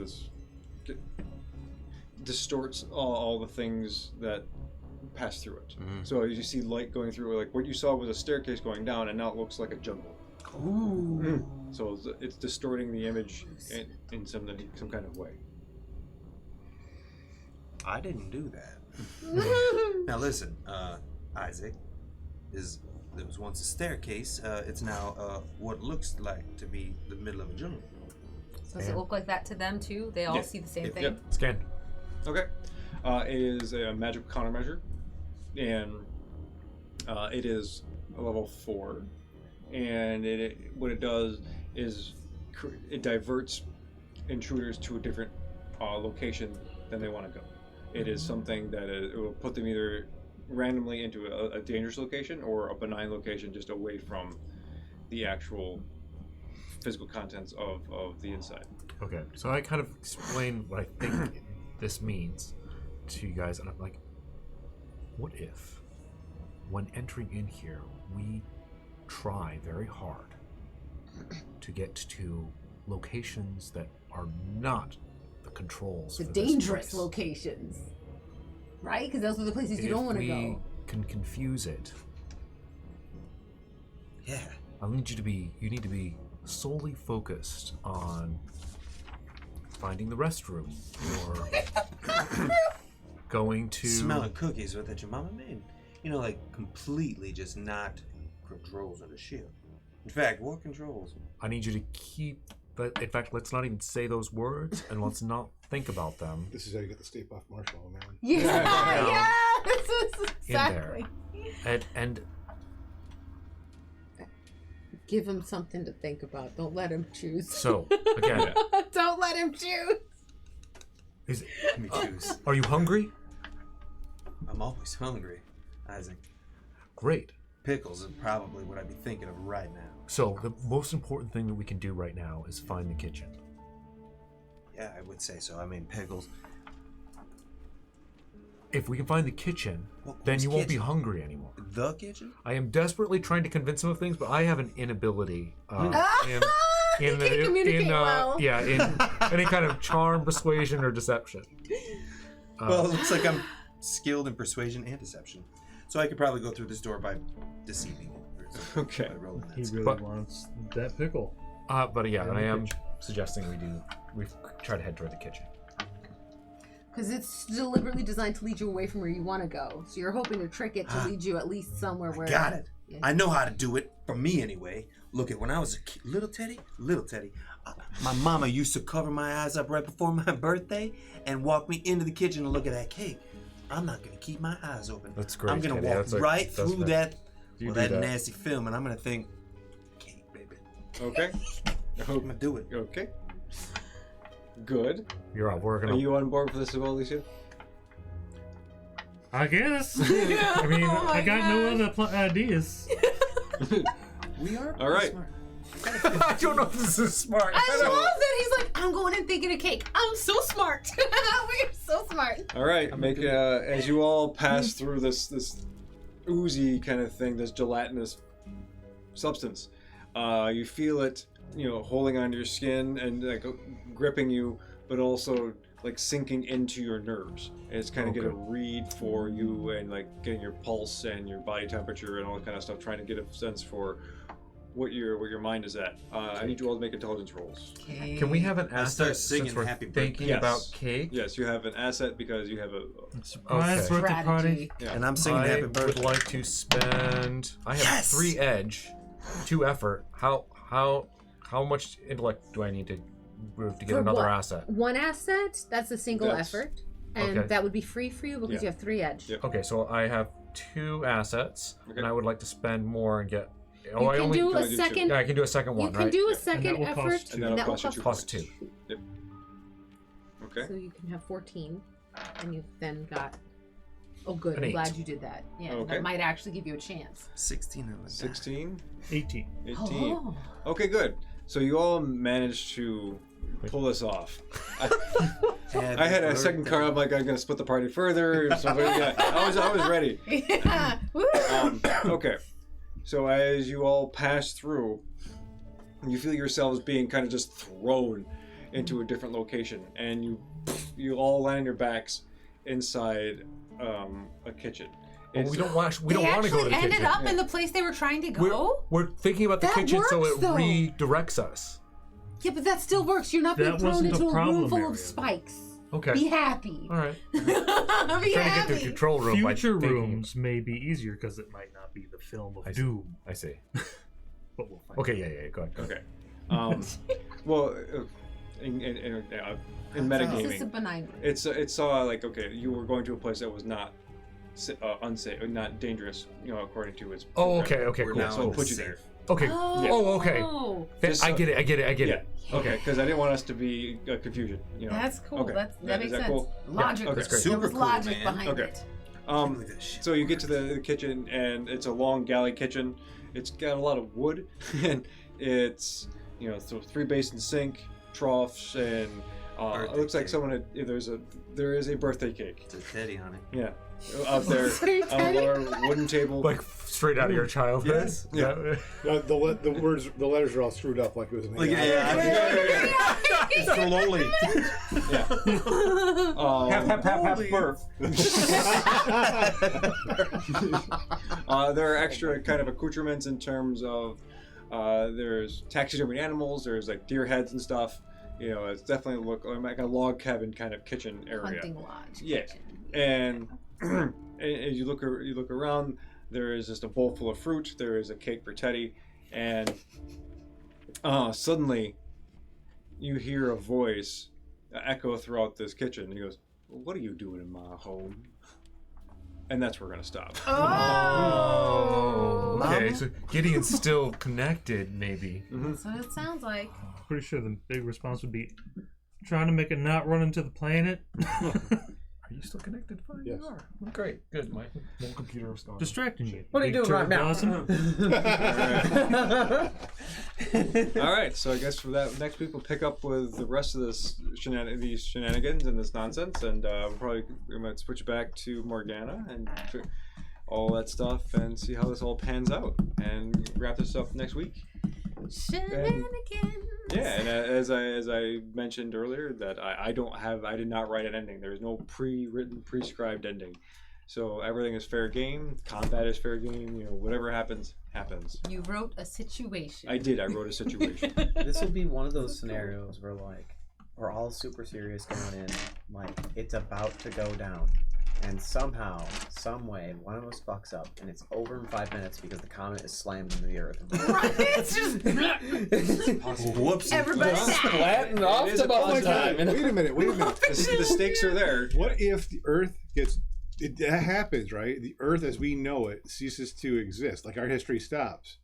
distorts all the things that pass through it. So you see light going through, like what you saw was a staircase going down, and now it looks like a jungle. Ooh. So it's distorting the image in some kind of way. I didn't do that. Now listen, Isaac, there was once a staircase. It's now what looks like to be the middle of a jungle. So does it look like that to them too? They all Yeah. see the same Yep. thing? Yep. Scan. Okay. It is a magical countermeasure, and it is a level 4. And what it does is it diverts intruders to a different location than they want to go. It is something that it will put them either randomly into a dangerous location or a benign location just away from the actual physical contents of the inside. Okay, so I kind of explain what I think this means to you guys, and I'm like, what if, when entering in here, we try very hard to get to locations that are not the controls The for this dangerous place? locations. Right? Because those are the places you If don't want to we go. can confuse it, Yeah. you need to be solely focused on finding the restroom or going to Smelling cookies that your mama made. You know, like completely just not controls on the ship. In fact, what controls? I need you to keep that. In fact, let's not even say those words and let's not think about them This is how you get the Stay Puft Marshmallow Man. Yeah, in exactly. there. And Give him something to think about. Don't let him choose. so again, Don't let him choose. Let me choose. are you hungry? I'm always hungry, Isaac. Great. Pickles is probably what I'd be thinking of right now. So the most important thing that we can do right now is find the kitchen. Yeah, I would say so. I mean, pickles. If we can find the kitchen, What then was you won't be kitchen? hungry anymore. The kitchen? I am desperately trying to convince him of things, but I have an inability in You can't communicate well. yeah, in any kind of charm, persuasion, or deception. Well, it looks like I'm skilled in persuasion and deception. So I could probably go through this door by deceiving it. Or something, Okay. by rolling that He skill. really But- wants that pickle. But yeah, Yeah, I am kitchen. suggesting we try to head toward the kitchen. Because it's deliberately designed to lead you away from where you want to go. So you're hoping to trick it to lead you at least somewhere where. Got it. Yeah. I know how to do it. For me, anyway. Look at when I was a kid, little Teddy, my mama used to cover my eyes up right before my birthday and walk me into the kitchen and look at that cake. I'm not gonna keep my eyes open. That's great, I'm gonna Teddy. walk That's a- right that's through fair. that, You well, do that that. nasty film, and I'm gonna think, cake, baby. Okay. I'm gonna do it. Okay. Good. You're up. We're Are gonna. you on board for this as well, Alicia? I guess. I mean, Oh my I got no gosh. other ideas. We are All right. smart. I don't know if this is smart. I love that he's like, I'm going in thinking of cake. I'm so smart. We're so smart. All right. Make as you all pass through this oozy kind of thing, this gelatinous substance. You feel it, holding onto your skin and like gripping you, but also like sinking into your nerves. And it's kind of get a read for you and like getting your pulse and your body temperature and all that kind of stuff, trying to get a sense for what your mind is at. I need you all to make intelligence rolls. Can we have an I'll asset start singing since we're Happy Birthday. thinking Yes. about cake? Yes, you have an asset because you have a. Surprise Okay. birthday party. Yeah. And I'm singing I Happy would Birthday. like to spend. I have Yes! 3 edge, 2 effort. How much intellect do I need to get For another what? asset? One asset, that's a single That's- effort. And Okay. that would be free for you because Yeah. you have 3 edge. Yep. Okay, so I have 2 assets, Okay. and I would like to spend more and get. You I can only. do can a only do two. second. Yeah, I can do a second You one, can right? do a And second that will cost effort. two. And that'll that will cost you 2 Plus points. 2. Yep. Okay. So you can have 14, and you've then got. Oh, good. An I'm 8. glad you did that. Yeah, Okay. that might actually give you a chance. 16 in the 16, 18. 18. Oh. Okay, good. So you all managed to pull this off. I had a second card. I'm like, I'm gonna split the party further. So yeah, I was ready. Yeah. Woo. Okay. So as you all pass through, you feel yourselves being kind of just thrown into a different location, and you all land your backs inside a kitchen. Well, we don't want. We They don't want to go to the actually kitchen. ended up in the place they were trying to go? We're thinking about the That kitchen, so works, it though. redirects us. Yeah, but that still works. You're not being That thrown wasn't into the a problem room full area, of though. spikes. Okay. Be happy. All right. Be Trying to get happy. the control room. by Future thinking- rooms may be easier because it might not be the film of I see. doom. I see. But we'll find Okay. Yeah. Go ahead. Okay. Well, in This is a metagaming, benign room. it saw like, okay, you were going to a place that was not unsafe, not dangerous, according to its. Oh, program. okay. We're Cool. now So it'll in put you safe. there. Okay. Oh. Oh, okay. Just I so- get it. Yeah. Okay, because I didn't want us to be confusion. That's cool. Okay. That Yeah, makes is that sense. cool? Logic. Okay. That's great. There Super was cool, logic man. behind Okay. it. Um, Look at that shit. So you get to the kitchen, and it's a long galley kitchen. It's got a lot of wood, and it's so 3 basin sink, troughs, and it looks like there is a birthday cake. It's a teddy on it. Yeah, out there on our wooden table. Like straight out of your childhood. Yes. Yeah. The letters are all screwed up like it was an Like, AI. yeah. It's so lonely. Yeah. Happy birth. There are extra kind of accoutrements in terms of there's taxidermy animals. There's like deer heads and stuff. It's definitely like a log cabin kind of kitchen area. Hunting lodge. Yeah. kitchen. And as you look around, there is just a bowl full of fruit. There is a cake for Teddy, and suddenly you hear a voice echo throughout this kitchen. He goes, "What are you doing in my home?" And that's where we're gonna stop. Oh. Okay, so Gideon's still connected, maybe. That's what it sounds like. Pretty sure the big response would be trying to make it not run into the planet. Are you still connected? Fine, Yes. you are. Great, good. My whole computer was gone. Distracting you. What are you big doing right now? turd All right, so I guess for that, next week we'll pick up with the rest of these shenanigans and this nonsense, and we might switch back to Morgana and all that stuff, and see how this all pans out, and wrap this up next week. Shenanigans. Yeah, and as I mentioned earlier, that I did not write an ending. There is no pre-written, prescribed ending. So everything is fair game. Combat is fair game. Whatever happens. You wrote a situation. I did. I wrote a situation. This will be one of those scenarios where we're all super serious going in, it's about to go down, and somehow, some way, one of us fucks up, and it's over in 5 minutes because the comet is slammed into the earth. Right? It's just Whoops. everybody died. Flattened off is a to about possibility. time. Wait a minute. The stakes are there. What if the Earth that happens, right? The Earth as we know it ceases to exist, like our history stops.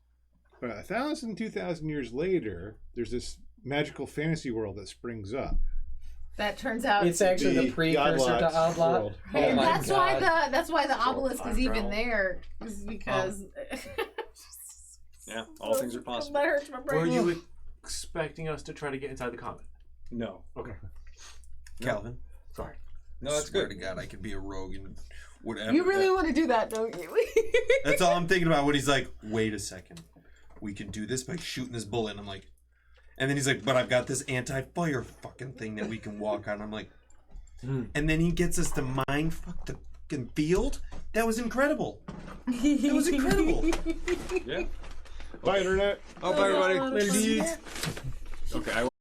But 1,000, 2,000 years later, there's this magical fantasy world that springs up. That turns out. It's actually the precursor to Godlot's Oblot. world. Oh and my that's why God. that's why the obelisk is even Realm. there, is because. Yeah, all things are possible. That hurts my brain. Were you expecting us to try to get inside the comet? No. Okay. Calvin. Sorry. No, that's Swear good. to God, I could be a rogue and whatever. You really want to do that, don't you? That's all I'm thinking about when he's like, wait a second. We can do this by shooting this bullet. And I'm like, and then he's like, but I've got this anti-fire fucking thing that we can walk on. I'm like, and then he gets us to mind fuck the fucking field? That was incredible. It was incredible. Yeah. Bye, internet. Oh, bye, everybody. Later, dudes. Okay, I